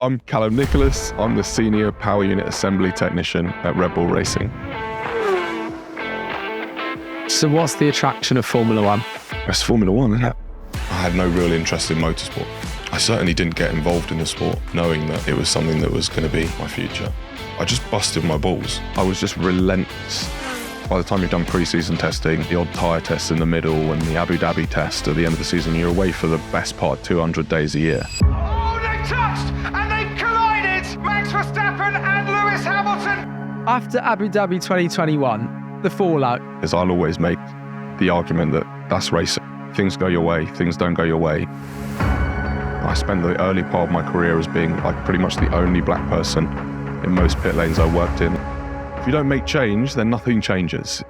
I'm Calum Nicholas. I'm the Senior Power Unit Assembly Technician at Redbull Racing. So what's the attraction of Formula One? It's Formula One, isn't it? I had no real interest in motorsport. I certainly didn't get involved in the sport knowing that it was something that was going to be my future. I just busted my balls. I was just relentless. By the time you've done pre-season testing, the odd tyre test in the middle and the Abu Dhabi test at the end of the season, you're away for the best part of 200 days a year. Oh, they touched and they collided! Max Verstappen and Lewis Hamilton! After Abu Dhabi 2021, the fallout. As I'll always make the argument that that's racing. Things go your way, things don't go your way. I spent the early part of my career as being like pretty much the only black person in most pit lanes I worked in. If you don't make change, then nothing changes.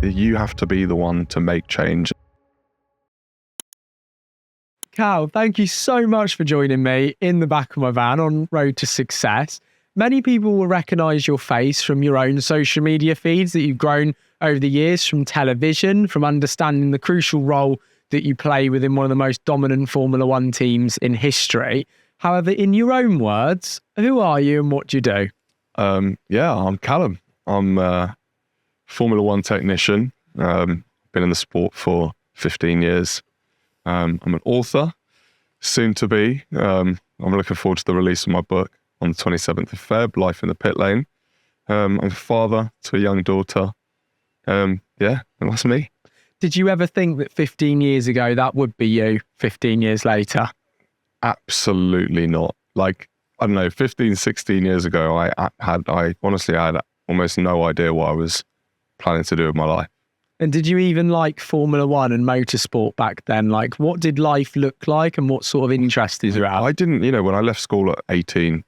You have to be the one to make change. Cal, thank you so much for joining me in the back of my van on Road to Success. Many people will recognise your face from your own social media feeds that you've grown over the years, from television, from understanding the crucial role that you play within one of the most dominant Formula One teams in history. However, in your own words, who are you and what do you do? I'm Callum. I'm a Formula One technician. Been in the sport for 15 years. I'm an author, soon to be. I'm looking forward to the release of my book on the 27th of Feb, Life in the Pit Lane. I'm a father to a young daughter. And that's me. Did you ever think that 15 years ago that would be you 15 years later? Absolutely not. Like, I don't know, 15, 16 years ago, I honestly had almost no idea what I was planning to do with my life. And did you even like Formula One and motorsport back then? Like, what did life look like and what sort of interests you had? I didn't, when I left school at 18,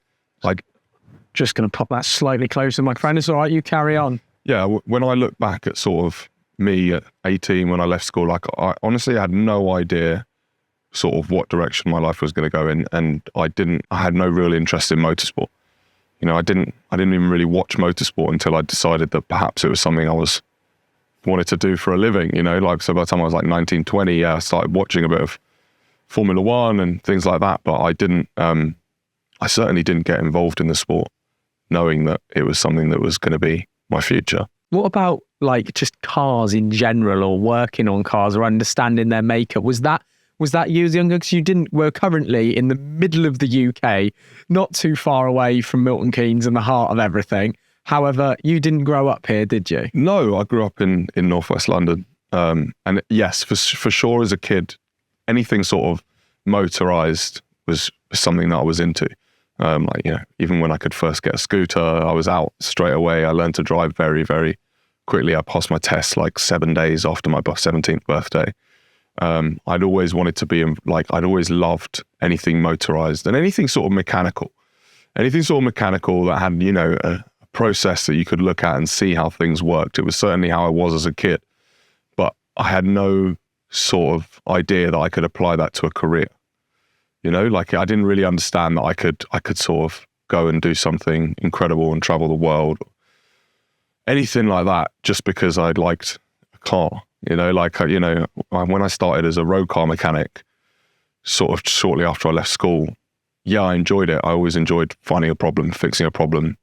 just going to pop that slightly closer, my friend. It's all right, you carry on. Yeah, when I look back at sort of me at 18 when I left school, I honestly had no idea sort of what direction my life was going to go in, and I had no real interest in motorsport. I didn't even really watch motorsport until I decided that perhaps it was something I wanted to do for a living. So by the time I was like 19, 20, I started watching a bit of Formula One and things like that, but I certainly didn't get involved in the sport knowing that it was something that was going to be my future. What about like just cars in general, or working on cars or understanding their makeup? Was that you as younger? Because we're currently in the middle of the UK, not too far away from Milton Keynes and the heart of everything. However, you didn't grow up here, did you? No, I grew up in northwest London. And yes, for sure as a kid, anything sort of motorised was something that I was into. Even when I could first get a scooter, I was out straight away. I learned to drive very, very quickly. I passed my test like 7 days after my 17th birthday. I'd always wanted to be I'd always loved anything motorized and anything sort of mechanical. Anything sort of mechanical that had, a process that you could look at and see how things worked. It was certainly how I was as a kid, but I had no sort of idea that I could apply that to a career. I didn't really understand that I could sort of go and do something incredible and travel the world, anything like that, just because I liked a car. When I started as a road car mechanic, sort of shortly after I left school, I enjoyed it. I always enjoyed finding a problem, fixing a problem,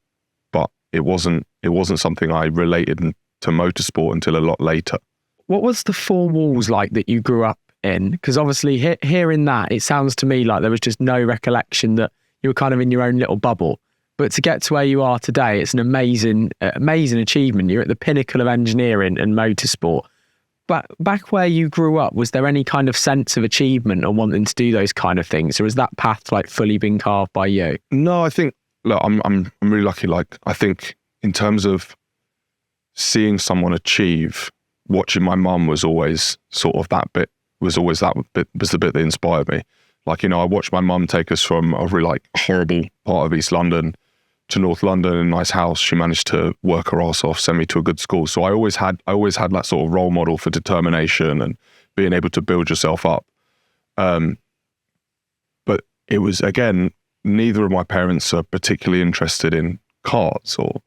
but it wasn't something I related to motorsport until a lot later. What was the four walls like that you grew up in? Because obviously hearing that, it sounds to me like there was just no recollection that you were kind of in your own little bubble. But to get to where you are today, it's an amazing achievement. You're at the pinnacle of engineering and motorsport. But back where you grew up, was there any kind of sense of achievement or wanting to do those kind of things? Or has that path fully been carved by you? No, I think, look, I'm really lucky. I think in terms of seeing someone achieve, watching my mum was always sort of that bit, was the bit that inspired me. I watched my mum take us from a really horrible part of East London to North London in a nice house. She managed to work her ass off, send me to a good school. So I always had that sort of role model for determination and being able to build yourself up. But it was, again, neither of my parents are particularly interested in cars or,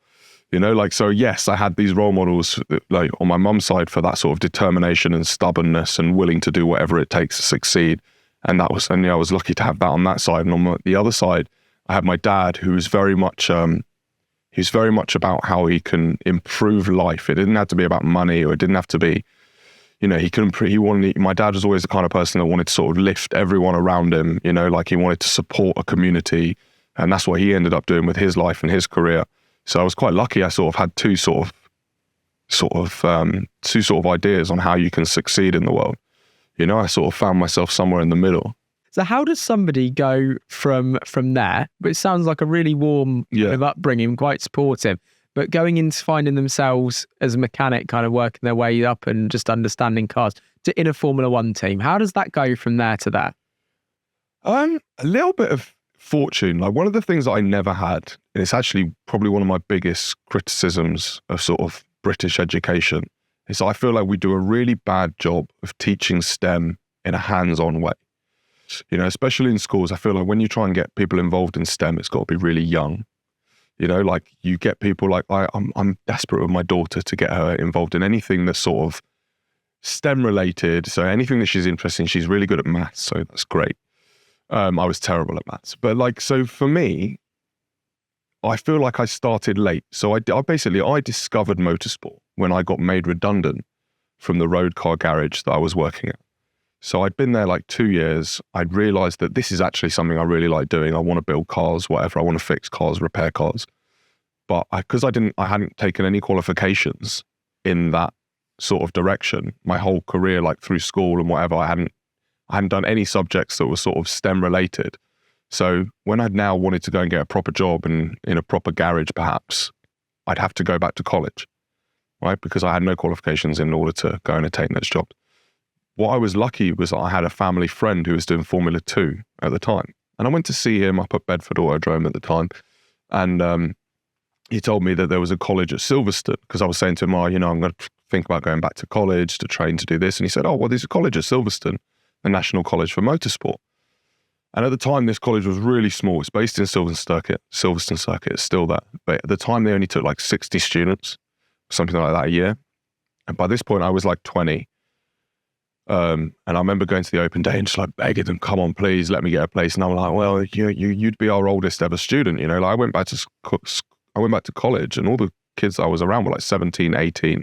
so yes, I had these role models on my mum's side for that sort of determination and stubbornness and willing to do whatever it takes to succeed. And I was lucky to have that on that side. And on the other side, I had my dad, who was very much about how he can improve life. It didn't have to be about money, or it didn't have to be, my dad was always the kind of person that wanted to sort of lift everyone around him, like he wanted to support a community. And that's what he ended up doing with his life and his career. So I was quite lucky. I sort of had two sort of ideas on how you can succeed in the world. I sort of found myself somewhere in the middle. So how does somebody go from there? But it sounds like a really warm kind of upbringing, quite supportive, but going into finding themselves as a mechanic, kind of working their way up and just understanding cars, to in a Formula One team. How does that go from there to there? A little bit of fortune. Like, one of the things that I never had, and it's actually probably one of my biggest criticisms of sort of British education, is I feel like we do a really bad job of teaching STEM in a hands-on way. Especially in schools, I feel like when you try and get people involved in STEM, it's got to be really young. Like you get people like, I'm desperate with my daughter to get her involved in anything that's sort of STEM related. So anything that she's interested in, she's really good at maths, so that's great. I was terrible at maths. But so for me, I feel like I started late. So I discovered motorsport when I got made redundant from the road car garage that I was working at. So I'd been there like 2 years. I'd realized that this is actually something I really like doing. I want to build cars, whatever. I want to fix cars, repair cars. But because I hadn't taken any qualifications in that sort of direction, my whole career, like through school and whatever, I hadn't done any subjects that were sort of STEM related. So when I'd now wanted to go and get a proper job and in a proper garage, perhaps, I'd have to go back to college, right? Because I had no qualifications in order to go and attain those jobs. What I was lucky was I had a family friend who was doing Formula 2 at the time. And I went to see him up at Bedford Autodrome at the time. And he told me that there was a college at Silverstone, because I was saying to him, I'm going to think about going back to college to train to do this. And he said, there's a college at Silverstone, the National College for Motorsport. And at the time, this college was really small. It's based in Silverstone Circuit. It's still there. But at the time, they only took like 60 students, something like that a year. And by this point, I was like 20. And I remember going to the open day and just like begging them, come on, please let me get a place. And I'm like, well, you'd be our oldest ever student. Like I went back to college, and all the kids I was around were like 17, 18,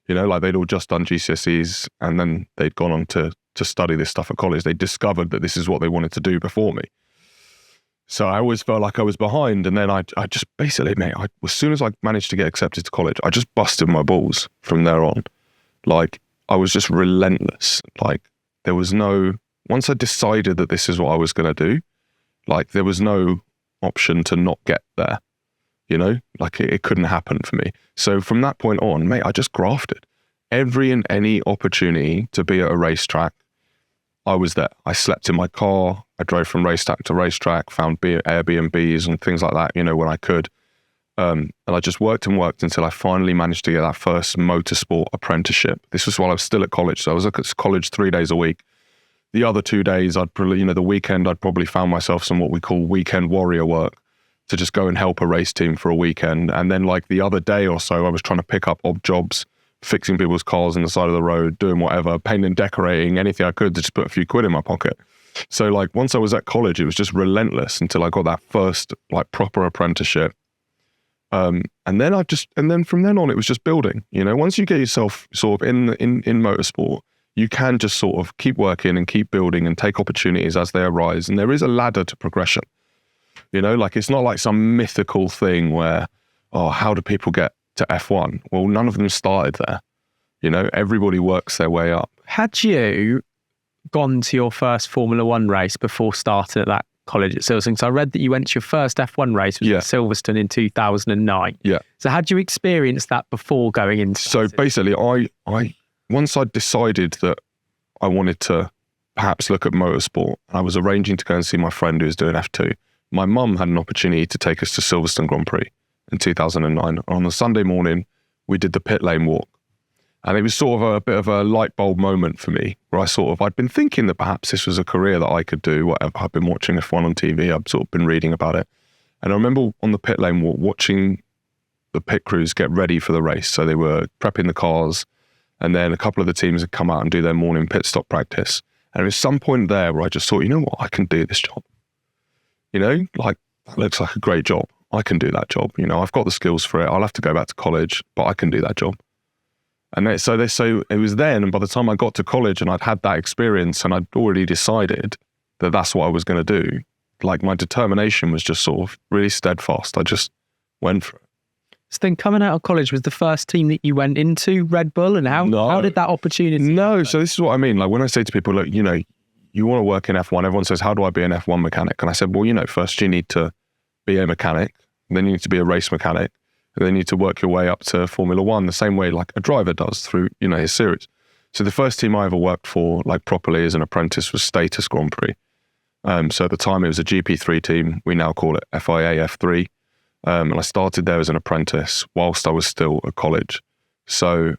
like they'd all just done GCSEs, and then they'd gone on to study this stuff at college. They discovered that this is what they wanted to do before me. So I always felt like I was behind. And then I just basically, mate, as soon as I managed to get accepted to college, I just busted my balls from there on. Like, I was just relentless. Like, there was once I decided that this is what I was going to do, like there was no option to not get there, like it couldn't happen for me. So from that point on, mate, I just grafted every and any opportunity to be at a racetrack. I was there. I slept in my car. I drove from racetrack to racetrack, found Airbnbs and things like that, when I could. And I just worked and worked until I finally managed to get that first motorsport apprenticeship. This was while I was still at college. So I was at college 3 days a week. The other 2 days, I'd probably, the weekend, I'd probably found myself some what we call weekend warrior work, to just go and help a race team for a weekend. And then like the other day or so, I was trying to pick up odd jobs, fixing people's cars on the side of the road, doing whatever, painting, decorating, anything I could to just put a few quid in my pocket. So like once I was at college, it was just relentless until I got that first like proper apprenticeship. And then from then on, it was just building. Once you get yourself sort of in motorsport, you can just sort of keep working and keep building and take opportunities as they arise. And there is a ladder to progression. Like it's not like some mythical thing where, how do people get to F1? Well, none of them started there. Everybody works their way up. Had you gone to your first Formula One race before starting at that college at Silverstone? So I read that you went to your first F1 race, which was at Silverstone in 2009. Yeah. So had you experienced that before going into So basically, I once I decided that I wanted to perhaps look at motorsport, I was arranging to go and see my friend who was doing F2. My mum had an opportunity to take us to Silverstone Grand Prix in 2009. On the Sunday morning, we did the pit lane walk. And it was sort of a bit of a light bulb moment for me, where I'd been thinking that perhaps this was a career that I could do, whatever. I've been watching F1 on TV. I've sort of been reading about it. And I remember on the pit lane walk, watching the pit crews get ready for the race. So they were prepping the cars, and then a couple of the teams had come out and do their morning pit stop practice. And there was some point there where I just thought, you know what, I can do this job. Like that looks like a great job. I can do that job. You know, I've got the skills for it. I'll have to go back to college, but I can do that job. And so it was then, and by the time I got to college and I'd had that experience and I'd already decided that that's what I was going to do, like my determination was just sort of really steadfast. I just went for it. So then coming out of college was the first team that you went into, Redbull, and how did that opportunity happen? So this is what I mean. Like when I say to people, look, you know, you want to work in F1, everyone says, how do I be an F1 mechanic? And I said, well, you know, first you need to be a mechanic, then you need to be a race mechanic, and then you need to work your way up to Formula One the same way like a driver does through, you know, his series. So the first team I ever worked for, like properly as an apprentice, was Status Grand Prix. So at the time it was a GP3 team. We now call it FIA F3. And I started there as an apprentice whilst I was still at college. So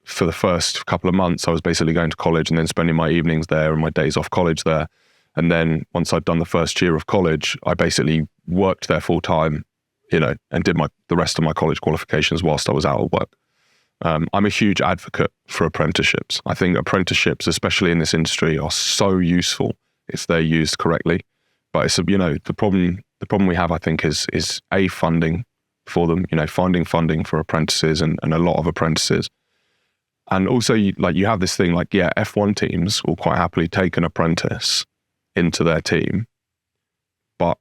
for the first couple of months, I was basically going to college and then spending my evenings there and my days off college there. And then once I'd done the first year of college, I basically worked there full time, you know, and did the rest of my college qualifications whilst I was out of work. I'm a huge advocate for apprenticeships. I think apprenticeships, especially in this industry, are so useful if they're used correctly. But it's, you know, the problem we have, I think, is funding for them, you know, finding funding for apprentices and a lot of apprentices. And also, you have this thing like, yeah, F1 teams will quite happily take an apprentice into their team. But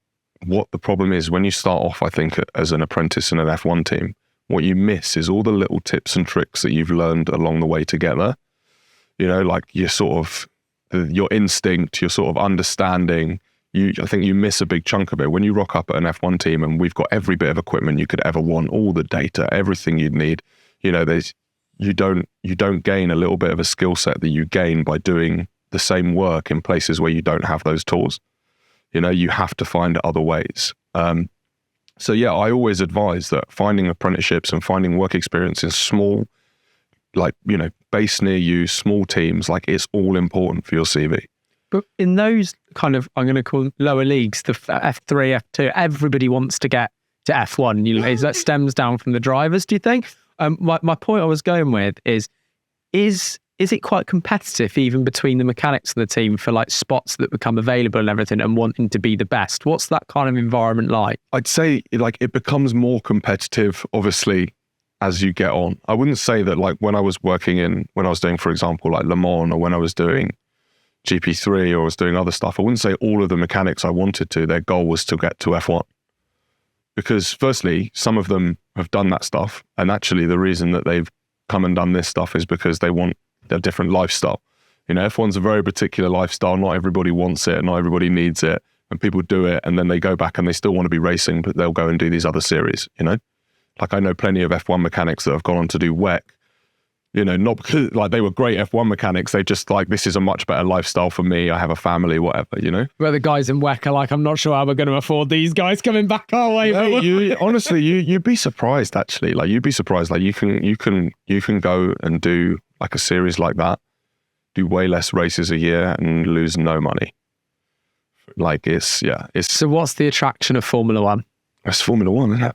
what the problem is, when you start off, I think, as an apprentice in an F1 team, what you miss is all the little tips and tricks that you've learned along the way together. You know, like your sort of, your instinct, your sort of understanding. I think you miss a big chunk of it. When you rock up at an F1 team and we've got every bit of equipment you could ever want, all the data, everything you'd need, you know, you don't gain a little bit of a skill set that you gain by doing the same work in places where you don't have those tools. You know, you have to find other ways. So yeah, I always advise that finding apprenticeships and finding work experience in small, like, you know, based near you, small teams, like it's all important for your CV. But in those kind of, I'm going to call them lower leagues, the F3, F2, everybody wants to get to F1. You know, that stems down from the drivers, do you think? My point I was going with is it quite competitive even between the mechanics of the team for like spots that become available and everything and wanting to be the best? What's that kind of environment like? I'd say like it becomes more competitive, obviously, as you get on. I wouldn't say that like when I was doing, for example, like Le Mans, or when I was doing GP3 or I was doing other stuff, I wouldn't say all of the mechanics I wanted to, their goal was to get to F1. Because firstly, some of them have done that stuff. And actually the reason that they've come and done this stuff is because they want a different lifestyle. You know, F1's a very particular lifestyle. Not everybody wants it. Not everybody needs it. And people do it and then they go back and they still want to be racing, but they'll go and do these other series, you know? Like I know plenty of F1 mechanics that have gone on to do WEC. You know, not because like they were great F1 mechanics, they just like, this is a much better lifestyle for me. I have a family, whatever, you know? Where the guys in WEC are like, I'm not sure how we're going to afford these guys coming back our way. No, honestly, you'd be surprised actually. Like you'd be surprised. Like you can go and do like a series like that, do way less races a year and lose no money. Like it's. So what's the attraction of Formula One? It's Formula One, isn't it?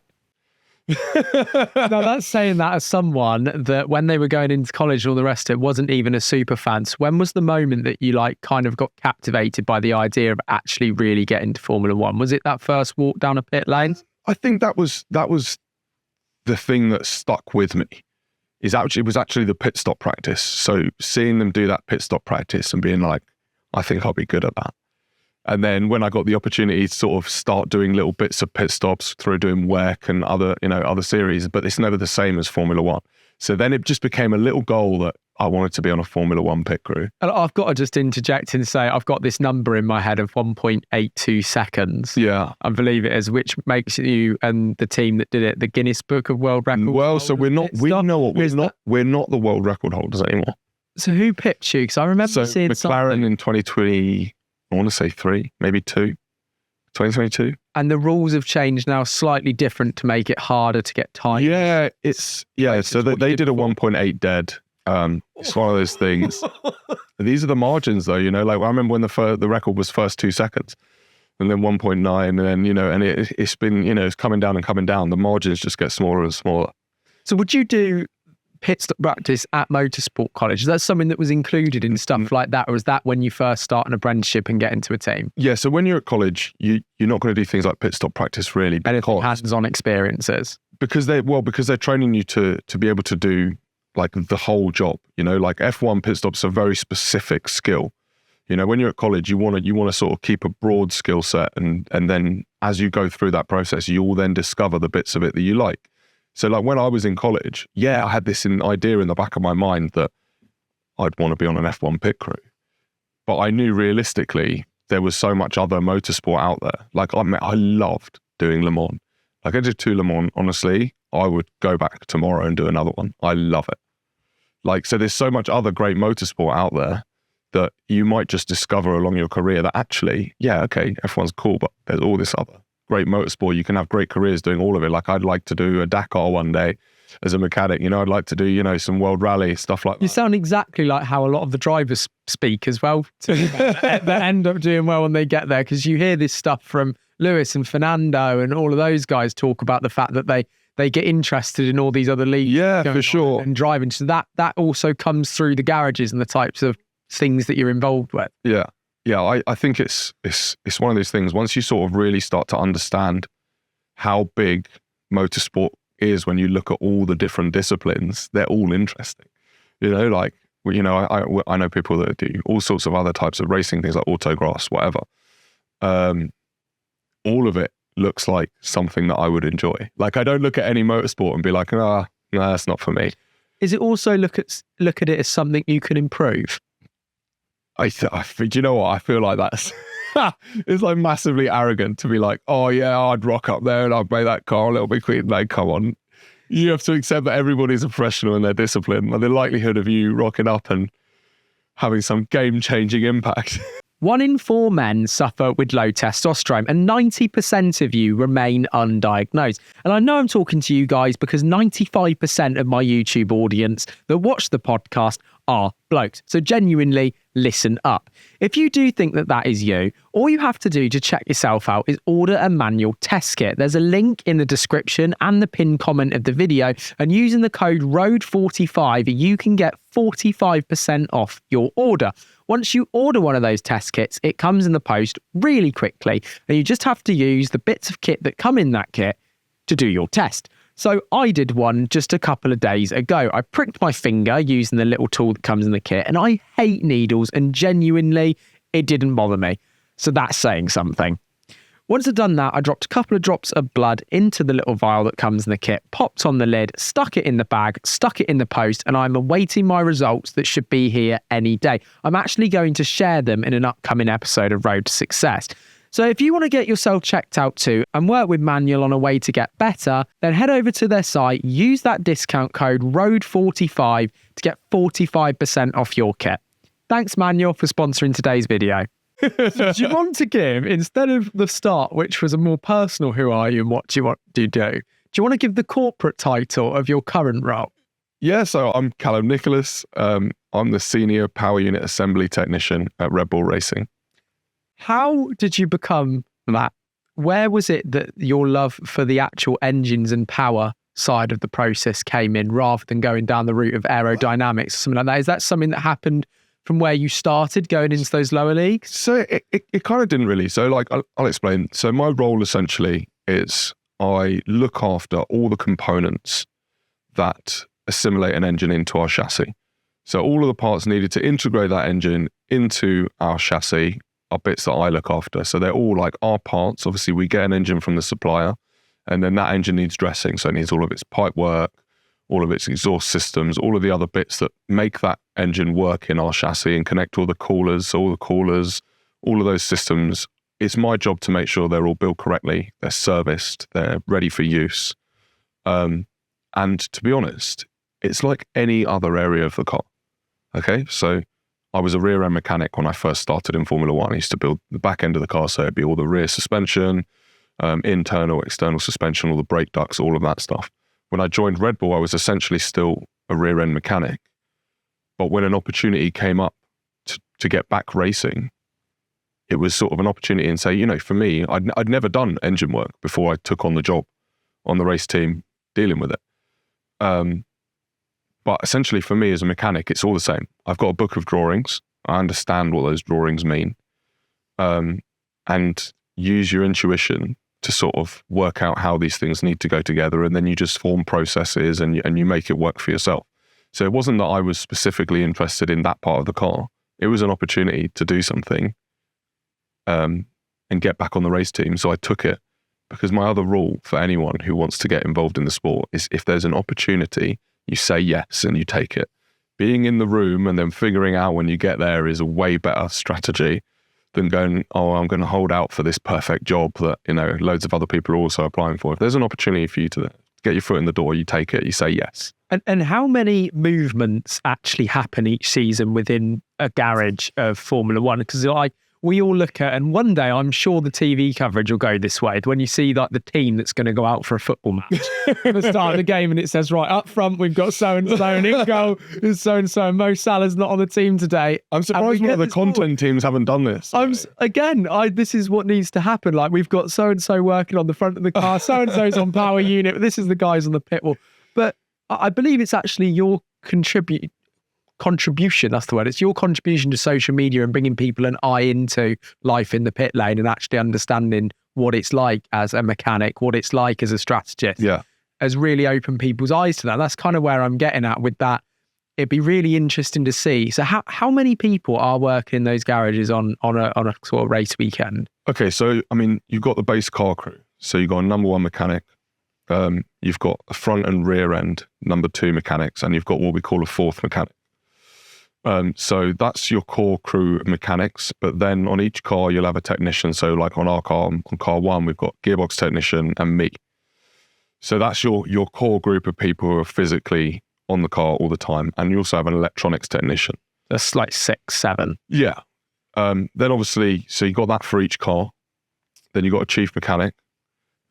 Now that's saying that as someone that when they were going into college and all the rest of it wasn't even a super fan. So when was the moment that you like kind of got captivated by the idea of actually really getting to Formula One? Was it that first walk down a pit lane? I think that was the thing that stuck with me. It was actually the pit stop practice. So seeing them do that pit stop practice and being like, I think I'll be good at that. And then when I got the opportunity to sort of start doing little bits of pit stops through doing WEC and other series, but it's never the same as Formula One. So then it just became a little goal that I wanted to be on a Formula One pit crew. And I've got to just interject and say, I've got this number in my head of 1.82 seconds. Yeah. I believe it is, which makes you and the team that did it, the Guinness Book of World Records. Well, so we're not the world record holders anymore. So who picked you? Because I remember seeing McLaren something. in 2020, I want to say 3, maybe 2, 2022. And the rules have changed now, slightly different to make it harder to get time. Yeah, so they did a 1.8 dead. It's one of those things. These are the margins though, you know, like I remember when the record was first 2 seconds and then 1.9 and then, you know, and it's been, you know, it's coming down and coming down. The margins just get smaller and smaller. So would you do pit stop practice at motorsport college? Is that something that was included in stuff like that? Or was that when you first start an apprenticeship and get into a team? Yeah, so when you're at college, you're not going to do things like pit stop practice really. Anything hands-on experiences? Because they're training you to be able to do like the whole job, you know, like F1 pit stops are a very specific skill. You know, when you're at college, you want to sort of keep a broad skill set, and then as you go through that process, you will then discover the bits of it that you like. So like when I was in college, I had this idea in the back of my mind that I'd want to be on an F1 pit crew. But I knew realistically there was so much other motorsport out there. Like I loved doing Le Mans. Like I did 2 Le Mans, honestly, I would go back tomorrow and do another one. I love it. Like, so there's so much other great motorsport out there that you might just discover along your career that actually, okay, F1's cool, but there's all this other great motorsport. You can have great careers doing all of it. Like I'd like to do a Dakar one day as a mechanic, you know, I'd like to do, you know, some world rally, stuff like that. You sound exactly like how a lot of the drivers speak as well. They end up doing well when they get there, because you hear this stuff from Lewis and Fernando and all of those guys talk about the fact that they get interested in all these other leagues. Yeah, for sure. And driving. So that also comes through the garages and the types of things that you're involved with. Yeah. I think it's one of those things. Once you sort of really start to understand how big motorsport is, when you look at all the different disciplines, they're all interesting. You know, like, you know, I know people that do all sorts of other types of racing, things like autocross, whatever. All of it looks like something that I would enjoy. Like I don't look at any motorsport and be like, no, that's not for me. Is it also look at it as something you can improve? Do you know what? I feel like that's it's like massively arrogant to be like, oh yeah, I'd rock up there and I'd make that car a little bit quicker. Like, come on. You have to accept that everybody's a professional in their discipline. Like the likelihood of you rocking up and having some game-changing impact. 1 in 4 men suffer with low testosterone, and 90% of you remain undiagnosed. And I know I'm talking to you guys because 95% of my YouTube audience that watch the podcast are blokes. So genuinely listen up. If you do think that is you, all you have to do to check yourself out is order a manual test kit. There's a link in the description and the pinned comment of the video, and using the code ROAD45, you can get 45% off your order. Once you order one of those test kits, it comes in the post really quickly, and you just have to use the bits of kit that come in that kit to do your test. So I did one just a couple of days ago. I pricked my finger using the little tool that comes in the kit, and I hate needles, and genuinely, it didn't bother me. So that's saying something. Once I'd done that, I dropped a couple of drops of blood into the little vial that comes in the kit, popped on the lid, stuck it in the bag, stuck it in the post, and I'm awaiting my results that should be here any day. I'm actually going to share them in an upcoming episode of Road to Success. So if you want to get yourself checked out too and work with Manual on a way to get better, then head over to their site, use that discount code ROAD45 to get 45% off your kit. Thanks Manual for sponsoring today's video. Do you want to give, instead of the start, which was a more personal who are you and what do you want to do, do you want to give the corporate title of your current role? Yeah, so I'm Calum Nicholas. I'm the Senior Power Unit Assembly Technician at Redbull Racing. How did you become that? Where was it that your love for the actual engines and power side of the process came in, rather than going down the route of aerodynamics or something like that? Is that something that happened from where you started going into those lower leagues? So it kind of didn't really. So like, I'll explain. So my role essentially is I look after all the components that assimilate an engine into our chassis. So all of the parts needed to integrate that engine into our chassis are bits that I look after. So they're all like our parts. Obviously we get an engine from the supplier, and then that engine needs dressing. So it needs all of its pipe work, all of its exhaust systems, all of the other bits that make that engine work in our chassis and connect all the coolers, all of those systems. It's my job to make sure they're all built correctly, they're serviced, they're ready for use. And to be honest, it's like any other area of the car. Okay, so I was a rear end mechanic when I first started in Formula One. I used to build the back end of the car, so it'd be all the rear suspension, internal, external suspension, all the brake ducts, all of that stuff. When I joined Red Bull, I was essentially still a rear end mechanic. But when an opportunity came up to get back racing, it was sort of an opportunity and say, you know, for me, I'd never done engine work before I took on the job on the race team dealing with it. But essentially for me as a mechanic, it's all the same. I've got a book of drawings. I understand what those drawings mean. And use your intuition to sort of work out how these things need to go together. And then you just form processes and you make it work for yourself. So it wasn't that I was specifically interested in that part of the car. It was an opportunity to do something and get back on the race team. So I took it, because my other rule for anyone who wants to get involved in the sport is if there's an opportunity, you say yes and you take it. Being in the room and then figuring out when you get there is a way better strategy than going, oh, I'm going to hold out for this perfect job that, you know, loads of other people are also applying for. If there's an opportunity for you to get your foot in the door, you take it, you say yes. And how many movements actually happen each season within a garage of Formula One? Because like we all look at, and one day I'm sure the TV coverage will go this way, when you see like the team that's going to go out for a football match at the start of the game, and it says, right, up front we've got so-and-so, and in goal is so-and-so, and Mo Salah's not on the team today. I'm surprised one of the content teams haven't done this. This is what needs to happen. Like, we've got so-and-so working on the front of the car, so-and-so's on power unit, this is the guys on the pit wall. But I believe it's actually your contribution, that's the word. It's your contribution to social media and bringing people an eye into life in the pit lane and actually understanding what it's like as a mechanic, what it's like as a strategist. Yeah. Has really opened people's eyes to that. That's kind of where I'm getting at with that. It'd be really interesting to see. So how many people are working in those garages on a sort of race weekend? Okay, so I mean, you've got the base car crew. So you've got a number one mechanic, you've got a front and rear end number two mechanics, and you've got what we call a fourth mechanic. So that's your core crew of mechanics, but then on each car you'll have a technician. So like on our car, on car one, we've got gearbox technician and me. So that's your core group of people who are physically on the car all the time. And you also have an electronics technician. That's like 6, 7. Yeah. Then obviously, so you got that for each car. Then you've got a chief mechanic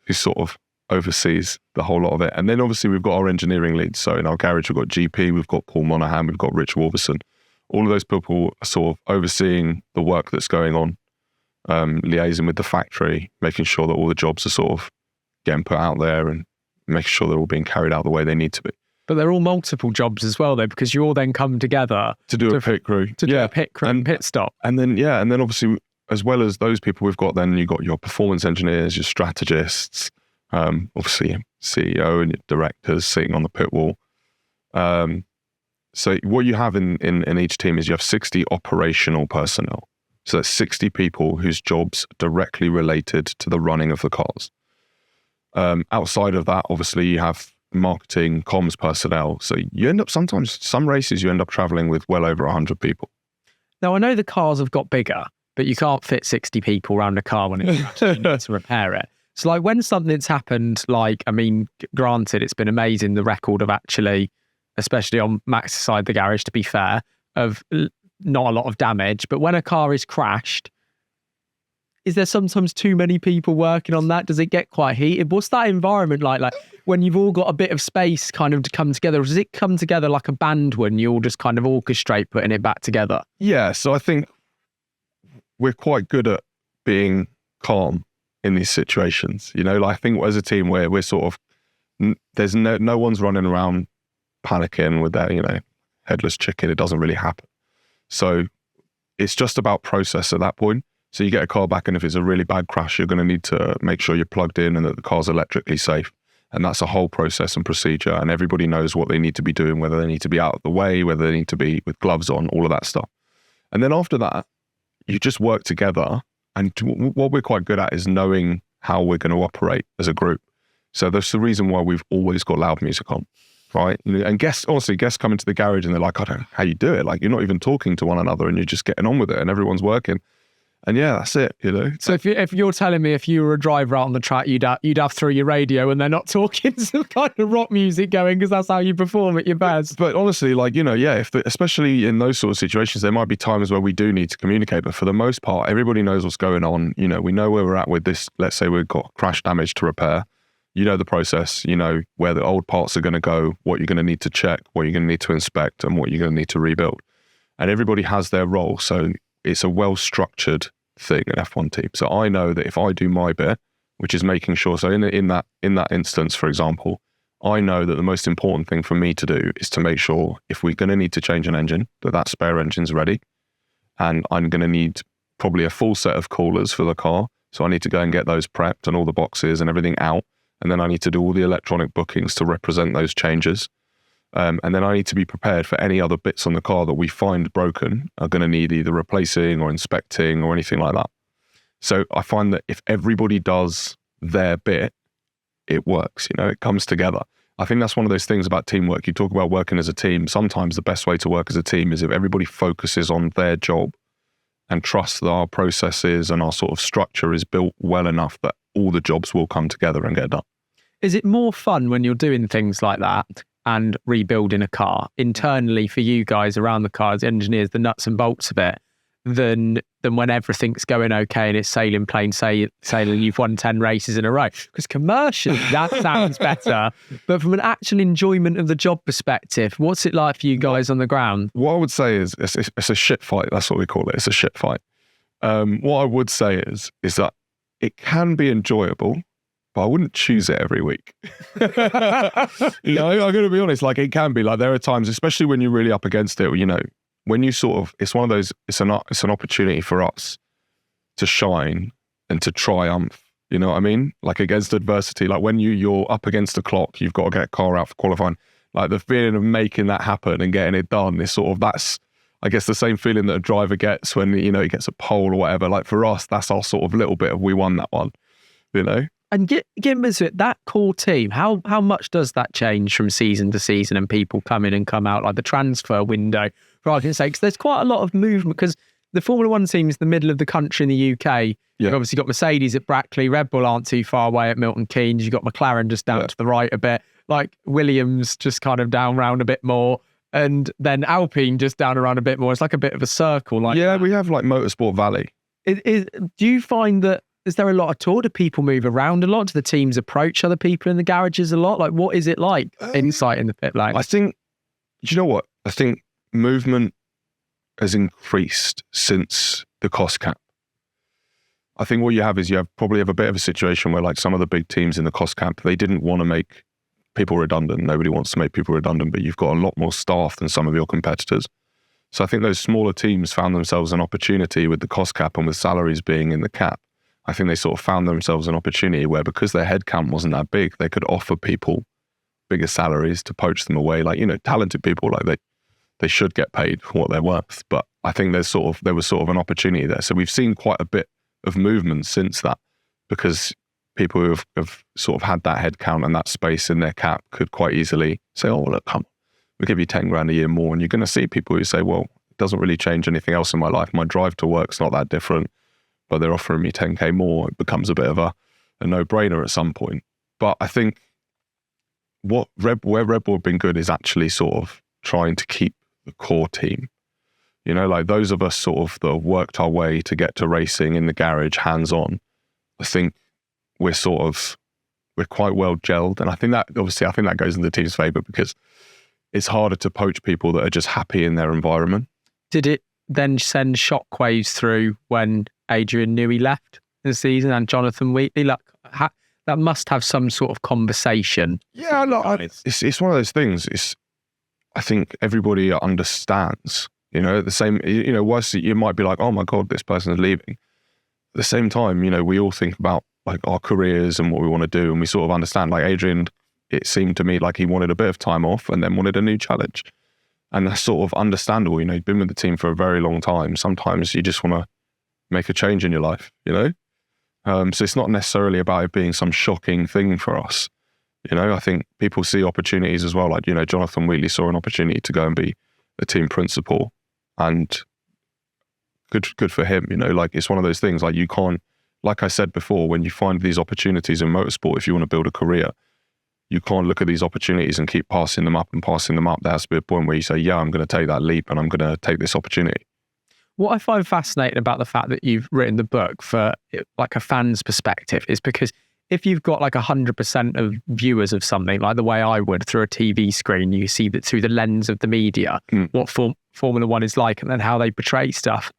who sort of oversees the whole lot of it. And then obviously we've got our engineering leads. So in our garage, we've got GP, we've got Paul Monaghan, we've got Rich Warburson. All of those people are sort of overseeing the work that's going on, liaising with the factory, making sure that all the jobs are sort of getting put out there and making sure they're all being carried out the way they need to be. But they're all multiple jobs as well, though, because you all then come together to do a pit crew. Do a pit crew and pit stop. And then obviously, as well as those people we've got, then you've got your performance engineers, your strategists, obviously your CEO and your directors sitting on the pit wall. So what you have in each team is you have 60 operational personnel. So that's 60 people whose jobs are directly related to the running of the cars. Outside of that, obviously you have marketing, comms personnel. So you end up sometimes, some races you end up traveling with well over 100 people. Now I know the cars have got bigger, but you can't fit 60 people around a car when it's actually need to repair it. So like when something's happened, like, I mean, granted, it's been amazing, the record of actually, especially on Max's side, the garage, to be fair, of not a lot of damage. But when a car is crashed, is there sometimes too many people working on that? Does it get quite heated? What's that environment like? Like when you've all got a bit of space kind of to come together, or does it come together like a band when you all just kind of orchestrate putting it back together? Yeah, so I think we're quite good at being calm in these situations. You know, like I think as a team we're sort of, there's no one's running around panicking with their, you know, headless chicken. It doesn't really happen. So it's just about process at that point. So you get a car back, and if it's a really bad crash, you're going to need to make sure you're plugged in and that the car's electrically safe. And that's a whole process and procedure. And everybody knows what they need to be doing, whether they need to be out of the way, whether they need to be with gloves on, all of that stuff. And then after that, you just work together. And what we're quite good at is knowing how we're going to operate as a group. So that's the reason why we've always got loud music on, right? And guests come into the garage and they're like, I don't know how you do it. Like, you're not even talking to one another and you're just getting on with it and everyone's working. And yeah, that's it, you know. So if you're telling me if you were a driver out on the track, you'd have through your radio and they're not talking some kind of rock music going, because that's how you perform at your best. But honestly, like, you know, yeah, especially in those sort of situations, there might be times where we do need to communicate. But for the most part, everybody knows what's going on. You know, we know where we're at with this. Let's say we've got crash damage to repair. You know the process, you know where the old parts are going to go, what you're going to need to check, what you're going to need to inspect, and what you're going to need to rebuild. And everybody has their role. So it's a well-structured thing, an F1 team. So I know that if I do my bit, which is making sure, so in that instance, for example, I know that the most important thing for me to do is to make sure if we're going to need to change an engine, that spare engine's ready. And I'm going to need probably a full set of coolers for the car. So I need to go and get those prepped and all the boxes and everything out. And then I need to do all the electronic bookings to represent those changes. And then I need to be prepared for any other bits on the car that we find broken are going to need either replacing or inspecting or anything like that. So I find that if everybody does their bit, it works, it comes together. I think that's one of those things about teamwork. You talk about working as a team. Sometimes the best way to work as a team is if everybody focuses on their job and trusts that our processes and our sort of structure is built well enough that all the jobs will come together and get done. Is it more fun when you're doing things like that and rebuilding a car internally for you guys around the car as engineers, the nuts and bolts of it, than when everything's going okay and it's sailing plain sailing, you've won 10 races in a row? Because commercially, that sounds better. But from an actual enjoyment of the job perspective, what's it like for you guys on the ground? What I would say is it's a shit fight. That's what we call it. It's a shit fight. What I would say is that it can be enjoyable, but I wouldn't choose it every week. I'm going to be honest, like it can be. Like there are times, especially when you're really up against it, when you sort of, it's one of those, it's an opportunity for us to shine and to triumph, you know what I mean? Like against adversity, like when you're up against the clock, you've got to get a car out for qualifying. Like the feeling of making that happen and getting it done is sort of, that's, I guess, the same feeling that a driver gets when, he gets a pole or whatever. Like for us, that's our sort of little bit of, we won that one, And get into it, that core team, how much does that change from season to season and people come in and come out, like the transfer window, for argument's sake? Because there's quite a lot of movement, because the Formula One team is the middle of the country in the UK. You've obviously got Mercedes at Brackley, Red Bull aren't too far away at Milton Keynes, you've got McLaren just down to the right a bit, like Williams just kind of down round a bit more, and then Alpine just down around a bit more. It's like a bit of a circle. Like that. We have like Motorsport Valley. Do you find that, is there a lot of tour? Do people move around a lot? Do the teams approach other people in the garages a lot? Like, what is it like inside in the pit lane? I think, do you know what? I think movement has increased since the cost cap. I think what you have is probably have a bit of a situation where like some of the big teams in the cost cap, they didn't want to make people redundant. Nobody wants to make people redundant, but you've got a lot more staff than some of your competitors. So I think those smaller teams found themselves an opportunity with the cost cap and with salaries being in the cap. I think they sort of found themselves an opportunity where, because their headcount wasn't that big, they could offer people bigger salaries to poach them away. Like, talented people, like they should get paid for what they're worth. But I think there was sort of an opportunity there. So we've seen quite a bit of movement since that, because people who have sort of had that headcount and that space in their cap could quite easily say, oh, look, come on, we'll give you 10 grand a year more. And you're going to see people who say, well, it doesn't really change anything else in my life. My drive to work's not that different, but they're offering me 10k more. It becomes a bit of a no-brainer at some point. But I think where Red Bull have been good is actually sort of trying to keep the core team. Like those of us sort of that have worked our way to get to racing in the garage, hands-on, I think we're quite well gelled. And I think that goes in the team's favour, because it's harder to poach people that are just happy in their environment. Did it then send shockwaves through when Adrian Newey left the season and Jonathan Wheatley? Like, that must have some sort of conversation. Yeah, it's one of those things. I think everybody understands, the same, whilst you might be like, oh my God, this person is leaving. At the same time, we all think about like our careers and what we want to do. And we sort of understand, like Adrian, it seemed to me like he wanted a bit of time off and then wanted a new challenge. And that's sort of understandable. You've been with the team for a very long time. Sometimes you just want to make a change in your life, So it's not necessarily about it being some shocking thing for us. I think people see opportunities as well. Like, Jonathan Wheatley saw an opportunity to go and be a team principal, and good for him. Like it's one of those things, like you can't, like I said before, when you find these opportunities in motorsport, if you want to build a career, you can't look at these opportunities and keep passing them up. There has to be a point where you say, yeah, I'm going to take that leap and I'm going to take this opportunity. What I find fascinating about the fact that you've written the book for like a fan's perspective is because if you've got like 100% of viewers of something, like the way I would through a TV screen, you see that through the lens of the media, what Formula One is like and then how they portray stuff.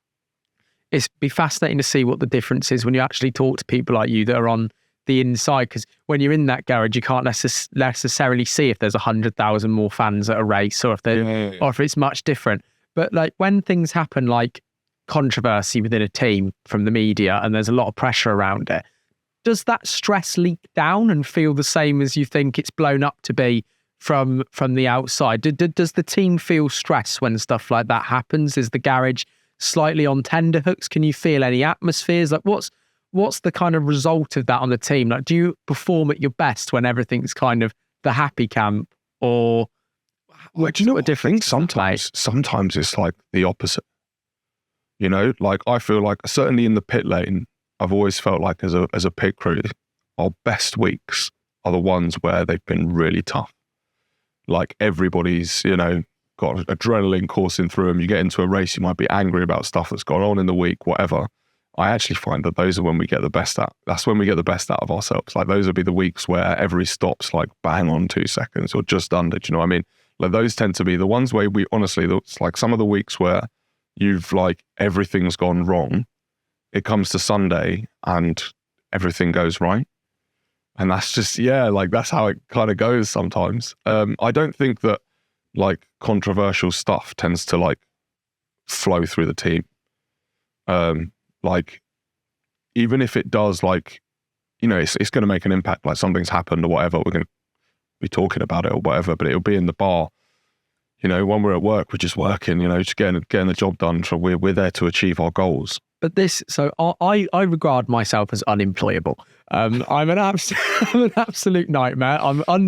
It'd be fascinating to see what the difference is when you actually talk to people like you that are on the inside, because when you're in that garage, you can't necessarily see if there's 100,000 more fans at a race, or if or if it's much different. But like when things happen, like controversy within a team from the media, and there's a lot of pressure around it, does that stress leak down and feel the same as you think it's blown up to be from the outside? Does the team feel stress when stuff like that happens? Is the garage slightly on tenterhooks? Can you feel any atmospheres? Like what's the kind of result of that on the team? Like, do you perform at your best when everything's kind of the happy camp, or do you know what I think? Sometimes it's like the opposite. You know, like I feel like certainly in the pit lane, I've always felt like as a pit crew, our best weeks are the ones where they've been really tough. Like everybody's, you know, got adrenaline coursing through them. You get into a race, you might be angry about stuff that's gone on in the week, whatever. I actually find that those are when we get the best out. That's when we get the best out of ourselves. Like those would be the weeks where every stop's like bang on 2 seconds or just under. Do you know what I mean? Like those tend to be the ones where we honestly, it's like some of the weeks where you've like everything's gone wrong. It comes to Sunday and everything goes right. And that's just, like that's how it kind of goes sometimes. I don't think that like controversial stuff tends to like flow through the team. Like even if it does, like, you know, it's going to make an impact, like something's happened or whatever, we're going to be talking about it or whatever, but it'll be in the bar. You know, when we're at work, we're just working, you know, just getting the job done. So we're there to achieve our goals. But I regard myself as unemployable. I'm an absolute nightmare.